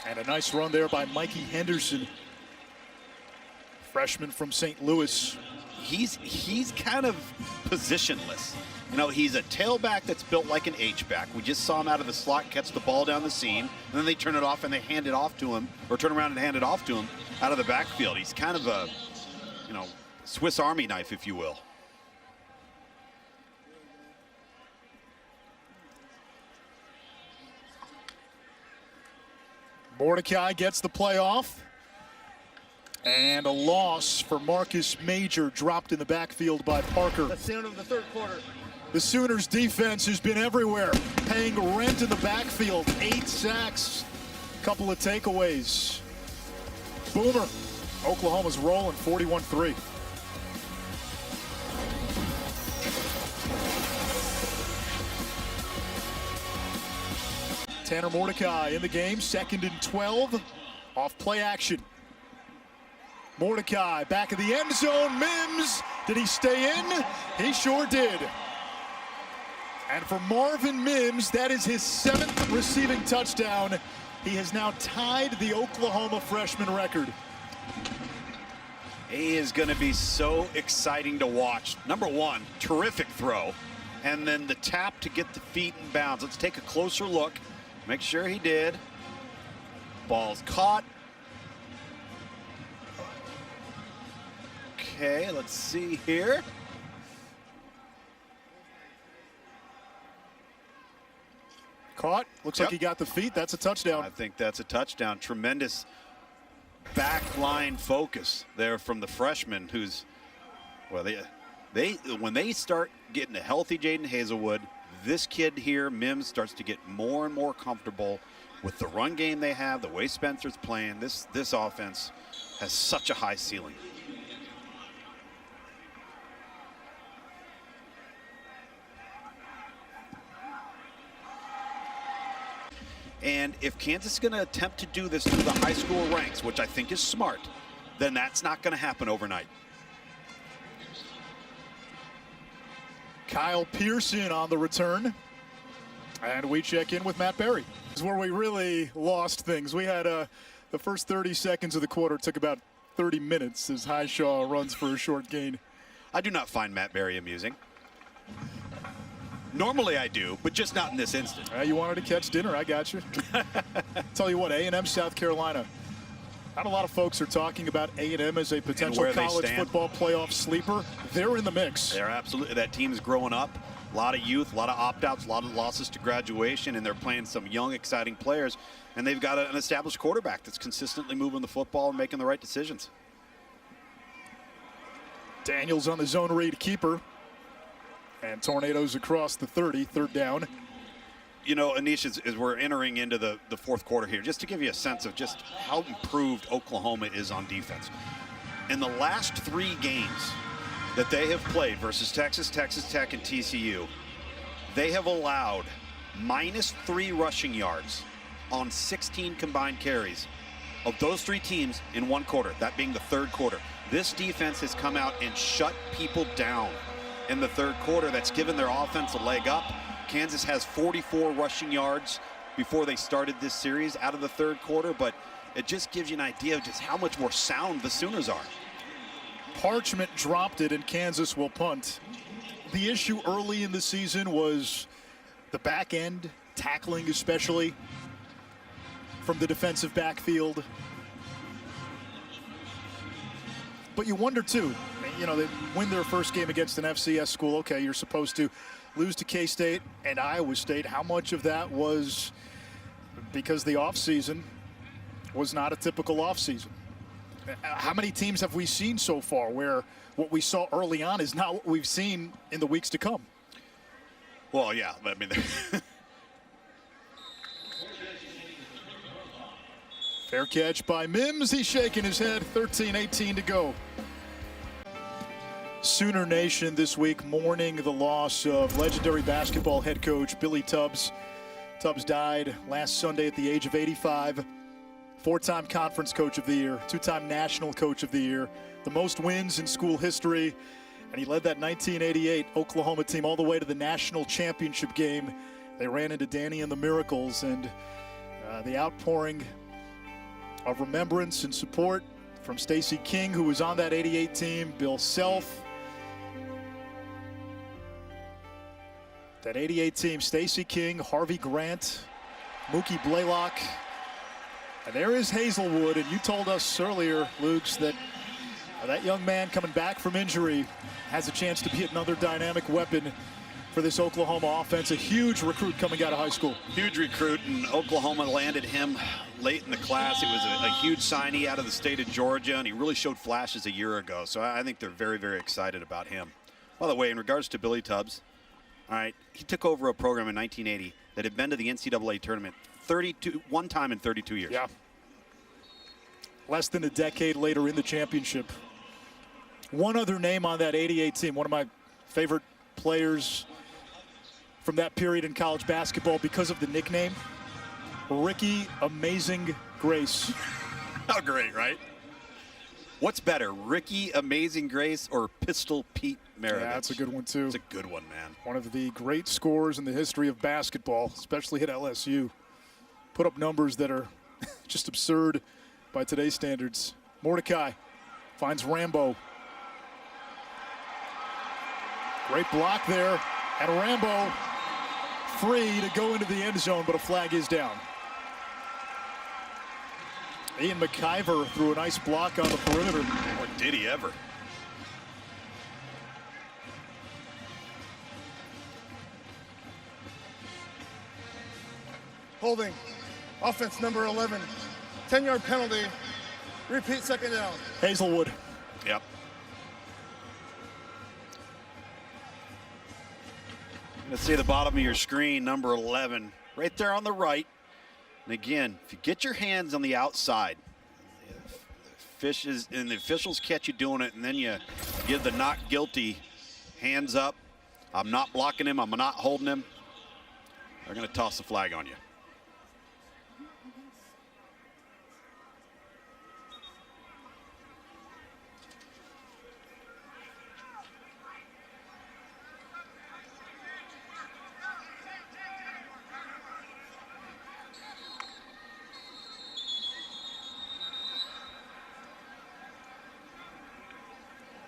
And a nice run there by Mikey Henderson. Freshman from St. Louis. He's kind of positionless. You know, he's a tailback that's built like an H-back. We just saw him out of the slot catch the ball down the seam, and then they turn it off and they hand it off to him, or turn around and hand it off to him out of the backfield. He's kind of a, Swiss Army knife, if you will. Mordecai gets the play off. And a loss for Marcus Major, dropped in the backfield by Parker. That's the end of the 3rd quarter. The Sooners defense has been everywhere, paying rent in the backfield. 8 sacks, couple of takeaways. Boomer, Oklahoma's rolling 41-3. Tanner Mordecai in the game, 2nd and 12, off play action. Mordecai back of the end zone. Mims, did he stay in? He sure did. And for Marvin Mims, that is his 7th receiving touchdown. He has now tied the Oklahoma freshman record. He is going to be so exciting to watch. Number one, terrific throw. And then the tap to get the feet in bounds. Let's take a closer look. Make sure he did. Ball's caught. Okay, let's see here. Caught. Looks like he got the feet. That's a touchdown. I think that's a touchdown. Tremendous back line focus there from the freshman, who's, well, when they start getting a healthy Jaden Hazelwood, this kid here, Mims, starts to get more and more comfortable with the run game they have, the way Spencer's playing. This offense has such a high ceiling. And if Kansas is going to attempt to do this through the high school ranks, which I think is smart, then that's not going to happen overnight. Kyle Pearson on the return. And we check in with Matt Berry. This is where we really lost things. We had the first 30 seconds of the quarter took about 30 minutes as Highshaw runs for a short gain. I do not find Matt Berry amusing. Normally I do, but just not in this instance. You wanted to catch dinner, I got you. Tell you what, A&M South Carolina. Not a lot of folks are talking about A&M as a potential college football playoff sleeper. They're in the mix. They're absolutely. That team is growing up. A lot of youth, a lot of opt-outs, a lot of losses to graduation, and they're playing some young, exciting players. And they've got an established quarterback that's consistently moving the football and making the right decisions. Daniels on the zone read keeper. And tornadoes across the 30, 3rd down. You know, Anish, as we're entering into the 4th quarter here, just to give you a sense of just how improved Oklahoma is on defense. In the last 3 games that they have played versus Texas, Texas Tech, and TCU, they have allowed -3 rushing yards on 16 combined carries of those 3 teams in 1 quarter, that being the 3rd quarter. This defense has come out and shut people down in the third quarter. That's given their offense a leg up. Kansas has 44 rushing yards before they started this series out of the third quarter, but it just gives you an idea of just how much more sound the Sooners are. Parchment dropped it, and Kansas will punt. The issue early in the season was the back end, tackling especially from the defensive backfield. But you wonder too, you know, they win their first game against an FCS school. Okay, you're supposed to lose to K-State and Iowa State. How much of that was because the offseason was not a typical offseason? How many teams have we seen so far where what we saw early on is not what we've seen in the weeks to come? Well, yeah, I mean, fair catch by Mims. He's shaking his head. 13-18 to go. Sooner Nation this week mourning the loss of legendary basketball head coach Billy Tubbs. Tubbs died last Sunday at the age of 85. Four-time Conference Coach of the Year, two-time National Coach of the Year, the most wins in school history, and he led that 1988 Oklahoma team all the way to the national championship game. They ran into Danny and the Miracles, and the outpouring of remembrance and support from Stacey King, who was on that 88 team, Bill Self. That 88 team, Stacey King, Harvey Grant, Mookie Blaylock. And there is Hazelwood, and you told us earlier, Luke, that that young man coming back from injury has a chance to be another dynamic weapon for this Oklahoma offense. A huge recruit coming out of high school. Huge recruit, and Oklahoma landed him late in the class. It was a huge signee out of the state of Georgia, and he really showed flashes a year ago. So I think they're very, very excited about him. By the way, in regards to Billy Tubbs, all right, he took over a program in 1980 that had been to the NCAA tournament one time in 32 years. Yeah. Less than a decade later in the championship. One other name on that 88 team, one of my favorite players from that period in college basketball because of the nickname, Ricky Amazing Grace. How great, right? What's better, Ricky Amazing Grace or Pistol Pete Maravich? Yeah, that's a good one too. It's a good one, man. One of the great scorers in the history of basketball, especially at LSU. Put up numbers that are just absurd by today's standards. Mordecai finds Rambo. Great block there, and Rambo free to go into the end zone, but a flag is down. Ian McIver threw a nice block on the perimeter. Or did he ever? Holding. Offense number 11. 10-yard penalty. Repeat, second down. Hazelwood. Yep. Let's see the bottom of your screen, number 11, right there on the right. And again, if you get your hands on the outside, the officials catch you doing it, and then you give the not guilty hands up. I'm not blocking him. I'm not holding him. They're going to toss the flag on you.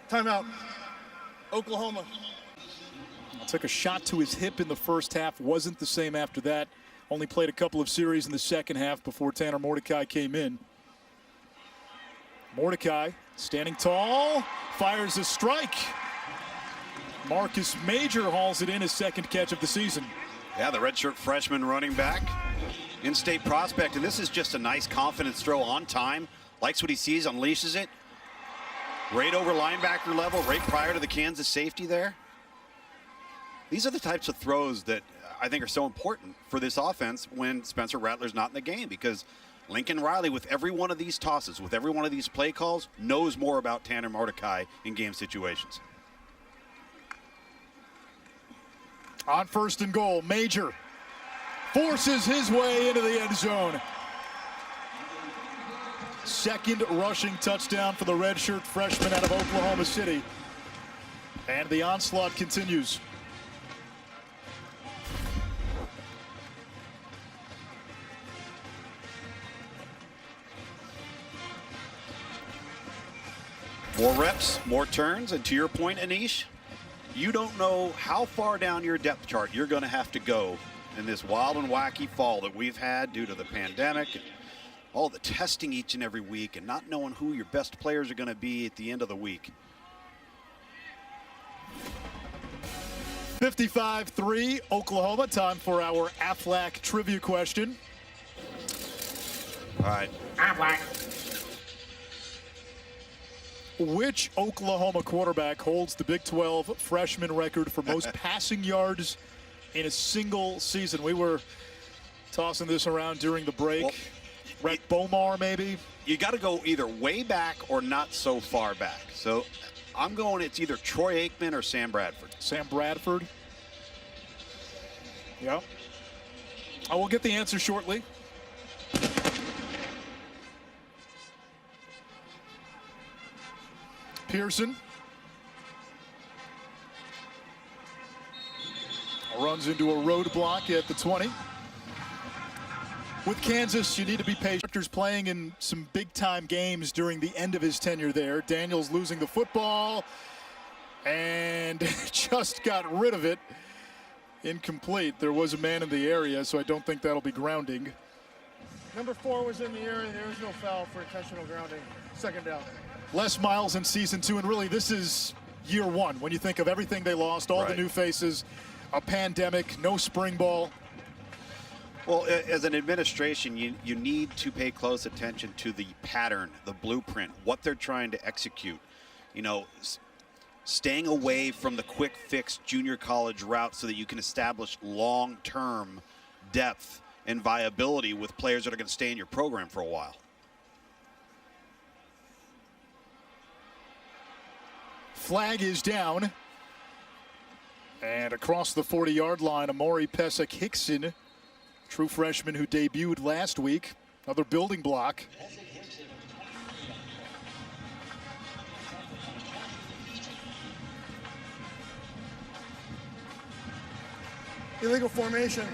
Timeout. Oklahoma. Took a shot to his hip in the first half. Wasn't the same after that. Only played a couple of series in the second half before Tanner Mordecai came in. Mordecai standing tall, fires a strike. Marcus Major hauls it in, his second catch of the season. Yeah, the redshirt freshman running back, in-state prospect, and this is just a nice confidence throw on time. Likes what he sees, unleashes it. Right over linebacker level, right prior to the Kansas safety there. These are the types of throws that I think are so important for this offense when Spencer Rattler's not in the game, because Lincoln Riley, with every one of these tosses, with every one of these play calls, knows more about Tanner Mordecai in game situations. On first and goal, Major forces his way into the end zone. Second rushing touchdown for the redshirt freshman out of Oklahoma City. And the onslaught continues. More reps, more turns, and to your point, Anish, you don't know how far down your depth chart you're going to have to go in this wild and wacky fall that we've had due to the pandemic and all the testing each and every week and not knowing who your best players are going to be at the end of the week. 55-3 Oklahoma. Time for our Aflac trivia question. All right. Which Oklahoma quarterback holds the Big 12 freshman record for most passing yards in a single season? We were tossing this around during the break. Well, Rhett Bomar, maybe? You got to go either way back or not so far back. So I'm going it's either Troy Aikman or Sam Bradford. Sam Bradford. Yeah. I will get the answer shortly. Pearson runs into a roadblock at the 20. With Kansas, you need to be patient. Rutgers playing in some big-time games during the end of his tenure there. Daniels losing the football and just got rid of it. Incomplete. There was a man in the area, so I don't think that'll be grounding. Number 4 was in the area. There was no foul for intentional grounding. Second down. Les Miles in season 2, and really this is year 1 when you think of everything they lost, all the new faces, a pandemic, no spring ball. Well, as an administration, you need to pay close attention to the pattern, the blueprint, what they're trying to execute. You know, staying away from the quick fix junior college route so that you can establish long-term depth and viability with players that are going to stay in your program for a while. Flag is down. And across the 40-yard line, Amari Pesek-Hickson, true freshman who debuted last week. Another building block. Illegal formation.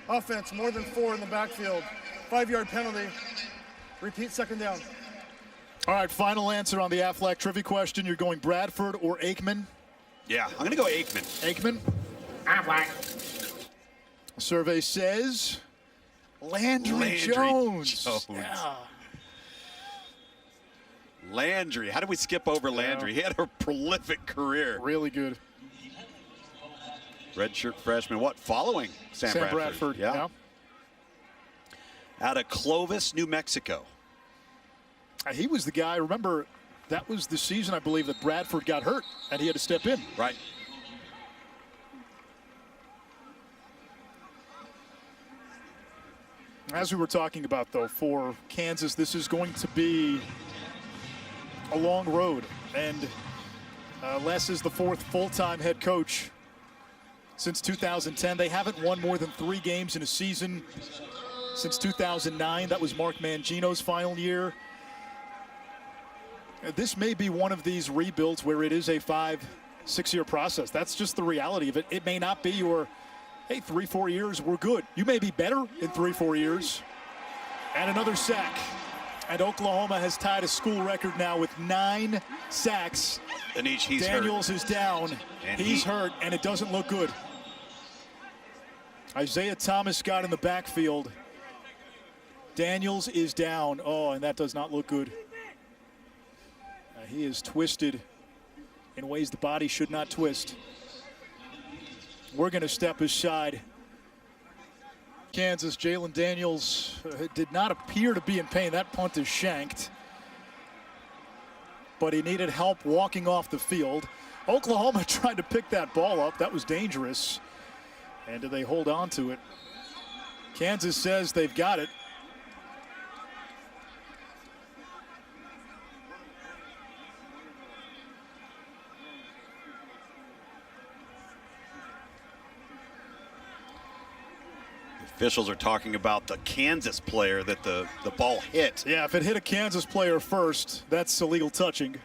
Offense, more than 4 in the backfield. 5-yard penalty. Repeat, second down. All right, final answer on the Aflac trivia question. You're going Bradford or Aikman? Yeah, I'm going to go Aikman. Aikman? Aflac. Survey says Landry Jones. Yeah. Landry. How did we skip over Landry? He had a prolific career. Really good. Redshirt freshman. What? Following Sam Bradford. Yeah. Out of Clovis, New Mexico. He was the guy, remember, that was the season, I believe, that Bradford got hurt, and he had to step in. Right. As we were talking about, though, for Kansas, this is going to be a long road. And Les is the 4th full-time head coach since 2010. They haven't won more than 3 games in a season since 2009. That was Mark Mangino's final year. This may be one of these rebuilds where it is a 5-6 year process. That's just the reality of it. It may not be your, hey, 3-4 years, we're good. You may be better in 3-4 years. And another sack. And Oklahoma has tied a school record now with 9 sacks. Anish, he's Daniels hurt. is down. And he's hurt, and it doesn't look good. Isaiah Thomas got in the backfield. Daniels is down. Oh, and that does not look good. He is twisted in ways the body should not twist. We're going to step aside. Kansas, Jalen Daniels did not appear to be in pain. That punt is shanked. But he needed help walking off the field. Oklahoma tried to pick that ball up. That was dangerous. And do they hold on to it? Kansas says they've got it. Officials are talking about the Kansas player that the ball hit. Yeah, if it hit a Kansas player first, that's illegal touching.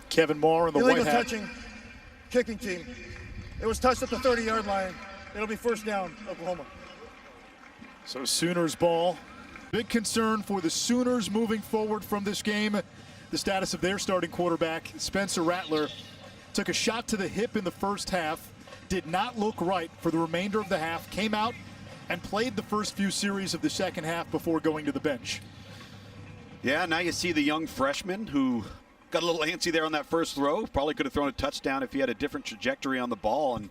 Kevin Moore in the Illegal white hat. touching, kicking team. It was touched at the 30-yard line. It'll be first down, Oklahoma. So Sooners ball. Big concern for the Sooners moving forward from this game. The status of their starting quarterback, Spencer Rattler, took a shot to the hip in the first half, did not look right for the remainder of the half, came out and played the first few series of the second half before going to the bench. Yeah, now you see the young freshman who got a little antsy there on that first throw. Probably could have thrown a touchdown if he had a different trajectory on the ball. And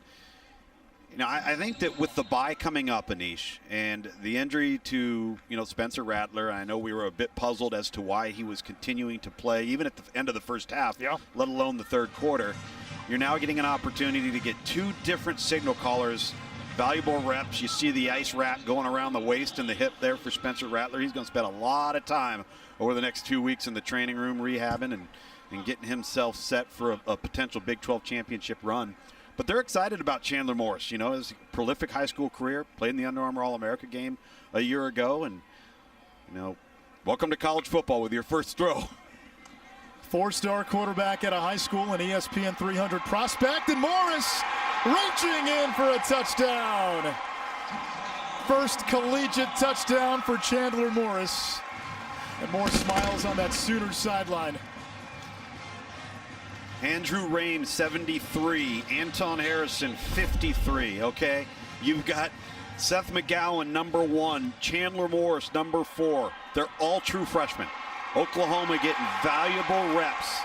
you know, I think that with the bye coming up, Anish, and the injury to, Spencer Rattler, I know we were a bit puzzled as to why he was continuing to play even at the end of the first half, let alone the third quarter. You're now getting an opportunity to get two different signal callers, valuable reps. You see the ice wrap going around the waist and the hip there for Spencer Rattler. He's going to spend a lot of time over the next 2 weeks in the training room rehabbing and getting himself set for a potential Big 12 championship run. But they're excited about Chandler Morris. His prolific high school career, played in the Under Armour All-America game a year ago. And, welcome to college football with your first throw. Four-star quarterback at a high school, an ESPN 300 prospect, and Morris reaching in for a touchdown. First collegiate touchdown for Chandler Morris. And more smiles on that Sooners sideline. Andrew Rames, 73. Anton Harrison, 53, okay? You've got Seth McGowan, number 1. Chandler Morris, number 4. They're all true freshmen. Oklahoma getting valuable reps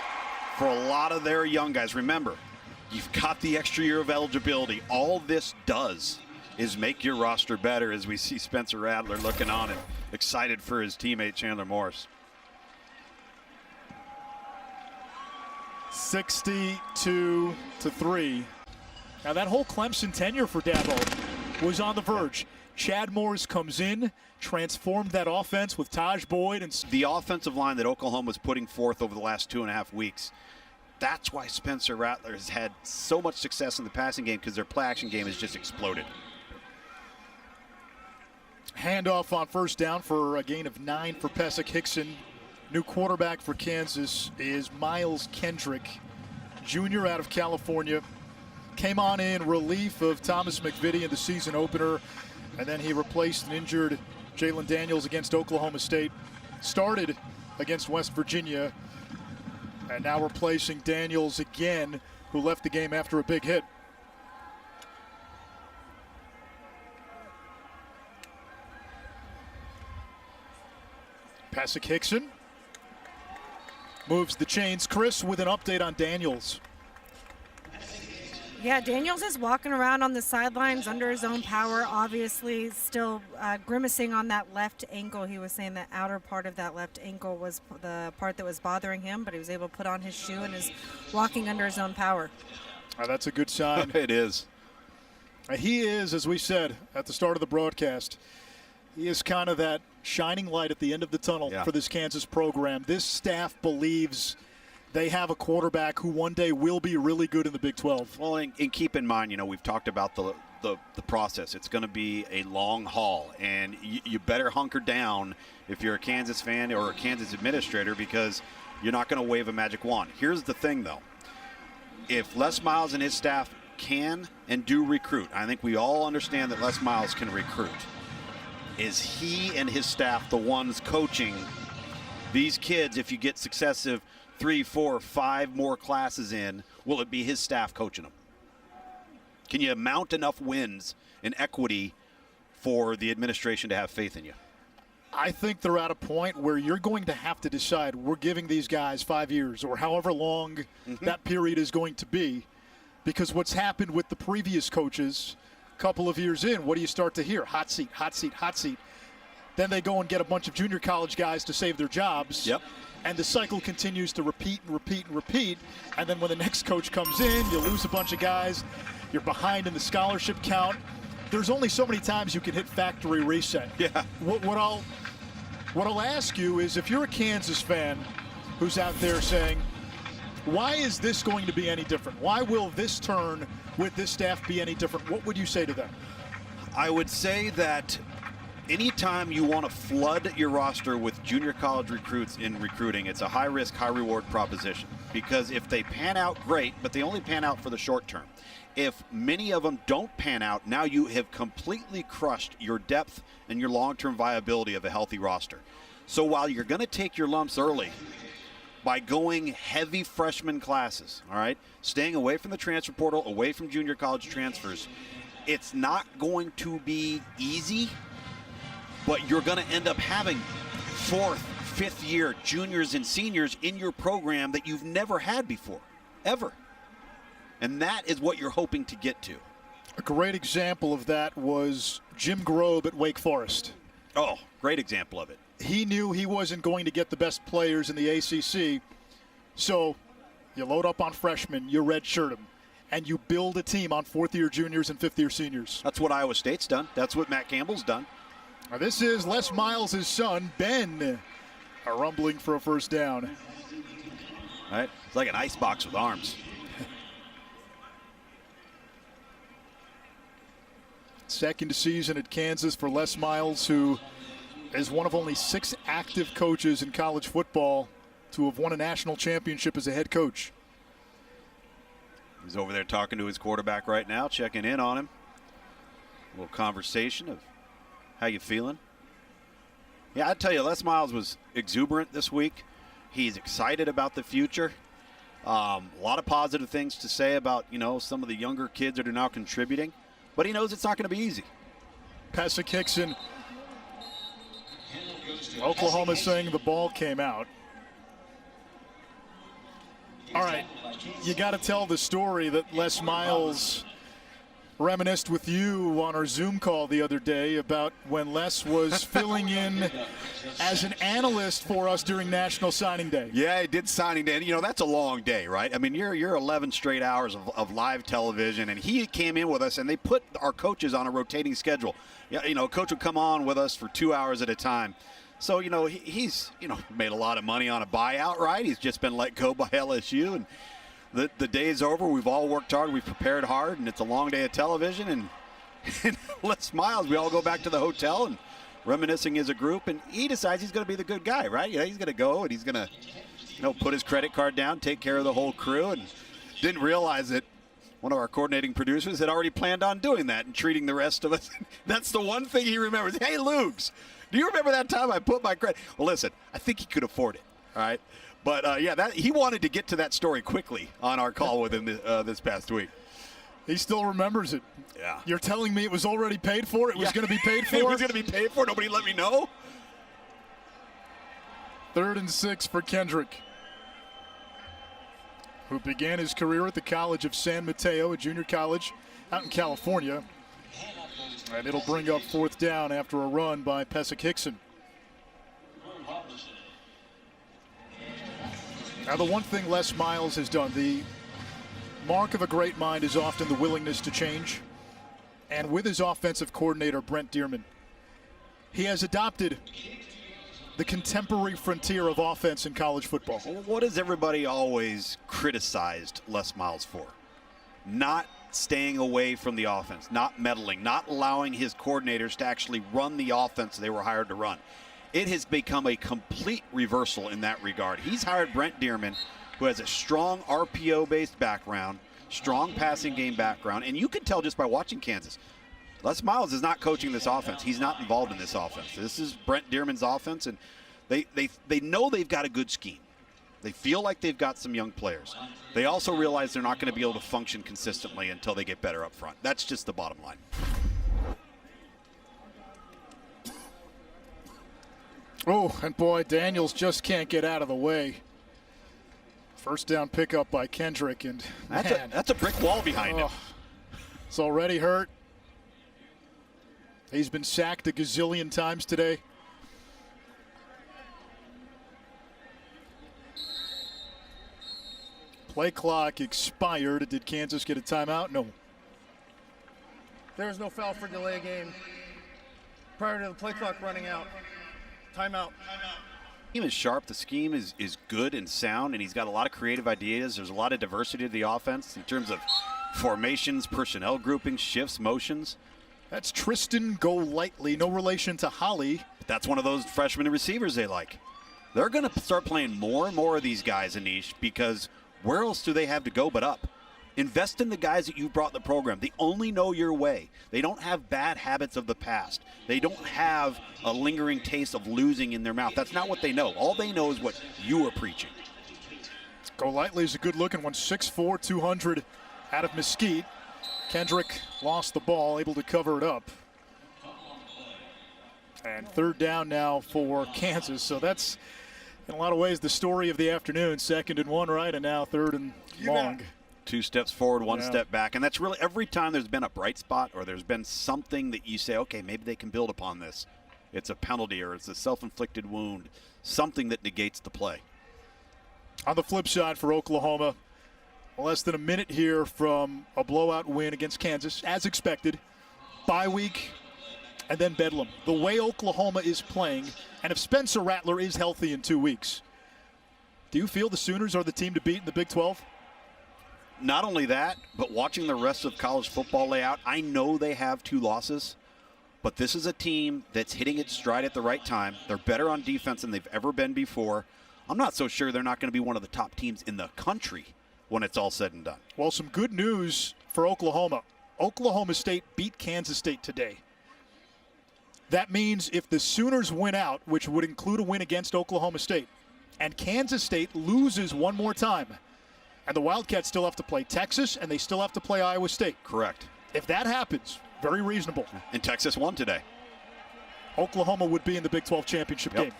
for a lot of their young guys. Remember, you've got the extra year of eligibility. All this does is make your roster better, as we see Spencer Rattler looking on and excited for his teammate Chandler Morris. 62-3. Now that whole Clemson tenure for Dabo was on the verge. Chad Morris comes in, transformed that offense with Taj Boyd. And the offensive line that Oklahoma was putting forth over the last 2.5 weeks, that's why Spencer Rattler has had so much success in the passing game, because their play-action game has just exploded. Handoff on first down for a gain of 9 for Pesach Hickson. New quarterback for Kansas is Miles Kendrick, junior out of California. Came on in relief of Thomas McVitie in the season opener, and then he replaced an injured Jalen Daniels against Oklahoma State. Started against West Virginia, and now replacing Daniels again, who left the game after a big hit. Pesach Hickson moves the chains. Chris with an update on Daniels. Yeah, Daniels is walking around on the sidelines under his own power, obviously still grimacing on that left ankle. He was saying the outer part of that left ankle was the part that was bothering him, but he was able to put on his shoe and is walking under his own power. That's a good sign. It is. He is, as we said at the start of the broadcast, he is kind of that shining light at the end of the tunnel for this Kansas program. This staff believes they have a quarterback who one day will be really good in the Big 12. Well, and keep in mind, we've talked about the process. It's going to be a long haul, and you better hunker down if you're a Kansas fan or a Kansas administrator, because you're not going to wave a magic wand. Here's the thing, though. If Les Miles and his staff can and do recruit, I think we all understand that Les Miles can recruit. Is he and his staff the ones coaching these kids? If you get successive 3, 4, 5 more classes in, will it be his staff coaching them? Can you mount enough wins and equity for the administration to have faith in you? I think they're at a point where you're going to have to decide, we're giving these guys 5 years or however long that period is going to be, because what's happened with the previous coaches a couple of years in, what do you start to hear? Hot seat, hot seat, hot seat. Then they go and get a bunch of junior college guys to save their jobs. Yep. And the cycle continues to repeat and repeat and repeat. And then when the next coach comes in, you lose a bunch of guys. You're behind in the scholarship count. There's only so many times you can hit factory reset. Yeah. What I'll ask you is, if you're a Kansas fan who's out there saying, why is this going to be any different? Why will this turn with this staff be any different? What would you say to them? I would say that anytime you want to flood your roster with junior college recruits in recruiting, it's a high-risk, high-reward proposition. Because if they pan out, great, but they only pan out for the short term. If many of them don't pan out, now you have completely crushed your depth and your long-term viability of a healthy roster. So while you're going to take your lumps early by going heavy freshman classes, all right, staying away from the transfer portal, away from junior college transfers, it's not going to be easy, but you're going to end up having fourth, fifth year juniors and seniors in your program that you've never had before, ever. And that is what you're hoping to get to. A great example of that was Jim Grobe at Wake Forest. Oh, great example of it. He knew he wasn't going to get the best players in the ACC, so you load up on freshmen, you redshirt them, and you build a team on fourth-year juniors and fifth-year seniors. That's what Iowa State's done. That's what Matt Campbell's done. Now this is Les Miles' son, Ben, rumbling for a first down. All right? It's like an icebox with arms. Second season at Kansas for Les Miles, who is one of only 6 active coaches in college football to have won a national championship as a head coach. He's over there talking to his quarterback right now, checking in on him. A little conversation of how you feeling. Yeah, I tell you, Les Miles was exuberant this week. He's excited about the future. A lot of positive things to say about, some of the younger kids that are now contributing. But he knows it's not going to be easy. Pesek Hickson. Oklahoma saying the ball came out. All right, you got to tell the story that Les Miles reminisced with you on our Zoom call the other day about when Les was filling in as an analyst for us during National Signing Day. Yeah, he did signing day. That's a long day, right? I mean, you're 11 straight hours of live television, and he came in with us, and they put our coaches on a rotating schedule. Yeah, a coach would come on with us for 2 hours at a time. So, he's, made a lot of money on a buyout, right? He's just been let go by LSU, and the day is over. We've all worked hard. We've prepared hard, and it's a long day of television. And Les Miles, we all go back to the hotel and reminiscing as a group, and he decides he's going to be the good guy, right? He's going to go, and he's going to, put his credit card down, take care of the whole crew, and didn't realize that one of our coordinating producers had already planned on doing that and treating the rest of us. That's the one thing he remembers. Hey, Lugs, do you remember that time I put my credit? Well, listen, I think he could afford it, all right? But, he wanted to get to that story quickly on our call with him this past week. He still remembers it. Yeah. You're telling me it was already paid for? It was going to be paid for? It was going to be paid for? Nobody let me know? 3rd and 6 for Kendrick, who began his career at the College of San Mateo, a junior college out in California. And it'll bring up 4th down after a run by Pesek Hickson. Now, the one thing Les Miles has done, the mark of a great mind is often the willingness to change. And with his offensive coordinator, Brent Dearman, he has adopted the contemporary frontier of offense in college football. What has everybody always criticized Les Miles for? Not staying away from the offense, not meddling, not allowing his coordinators to actually run the offense they were hired to run. It has become a complete reversal in that regard. He's hired Brent Dearman, who has a strong RPO-based background, strong passing game background, and you can tell just by watching Kansas, Les Miles is not coaching this offense. He's not involved in this offense. This is Brent Dearman's offense, and they know they've got a good scheme. They feel like they've got some young players. They also realize they're not going to be able to function consistently until they get better up front. That's just the bottom line. Oh, and boy, Daniels just can't get out of the way. First down pickup by Kendrick, and that's a brick wall behind him. It's already hurt. He's been sacked a gazillion times today. Play clock expired. Did Kansas get a timeout? No. There was no foul for delay game prior to the play clock running out. Timeout. The scheme is sharp. The scheme is good and sound, and he's got a lot of creative ideas. There's a lot of diversity to the offense in terms of formations, personnel groupings, shifts, motions. That's Tristan Golightly, no relation to Holly. But that's one of those freshman receivers they like. They're going to start playing more and more of these guys, Anish, because where else do they have to go but up? Invest in the guys that you brought in the program. They only know your way. They don't have bad habits of the past. They don't have a lingering taste of losing in their mouth. That's not what they know. All they know is what you are preaching. Golightly's a good-looking one, 6'4", 200 out of Mesquite. Kendrick lost the ball, able to cover it up. And third down now for Kansas. So that's, in a lot of ways, the story of the afternoon. 2nd and 1, right? And now 3rd and long. 2 steps forward, 1 step back. And that's really every time there's been a bright spot or there's been something that you say, okay, maybe they can build upon this. It's a penalty or it's a self-inflicted wound, something that negates the play. On the flip side for Oklahoma, less than a minute here from a blowout win against Kansas, as expected. Bye week, and then Bedlam. The way Oklahoma is playing, and if Spencer Rattler is healthy in 2 weeks, do you feel the Sooners are the team to beat in the Big 12? Not only that, but watching the rest of college football lay out, I know they have 2 losses, but this is a team that's hitting its stride at the right time. They're better on defense than they've ever been before. I'm not so sure they're not going to be one of the top teams in the country when it's all said and done. Well, some good news for Oklahoma. Oklahoma State beat Kansas State today. That means if the Sooners win out, which would include a win against Oklahoma State, and Kansas State loses one more time, and the Wildcats still have to play Texas, and they still have to play Iowa State. Correct. If that happens, very reasonable. And Texas won today. Oklahoma would be in the Big 12 championship game.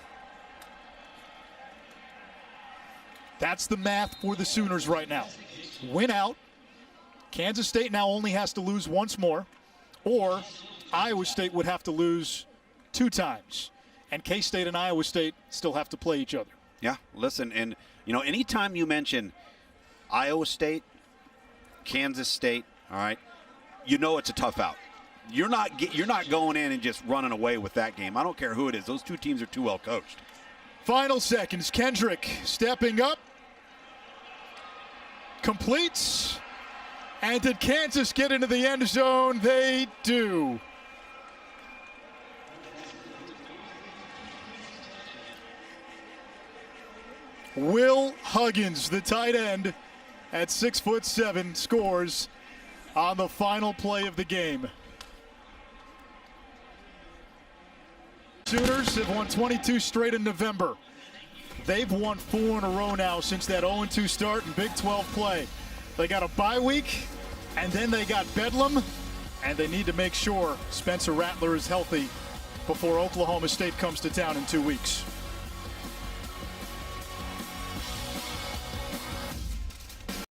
That's the math for the Sooners right now. Win out. Kansas State now only has to lose once more, or Iowa State would have to lose 2 times. And K-State and Iowa State still have to play each other. Yeah, listen, and anytime you mention Iowa State, Kansas State, all right, it's a tough out. You're not going in and just running away with that game. I don't care who it is. Those 2 teams are too well coached. Final seconds. Kendrick stepping up. Completes. And did Kansas get into the end zone? They do. Will Huggins, the tight end, at 6'7", scores on the final play of the game. Sooners have won 22 straight in November. They've won 4 in a row now since that 0-2 start in Big 12 play. They got a bye week, and then they got Bedlam, and they need to make sure Spencer Rattler is healthy before Oklahoma State comes to town in 2 weeks.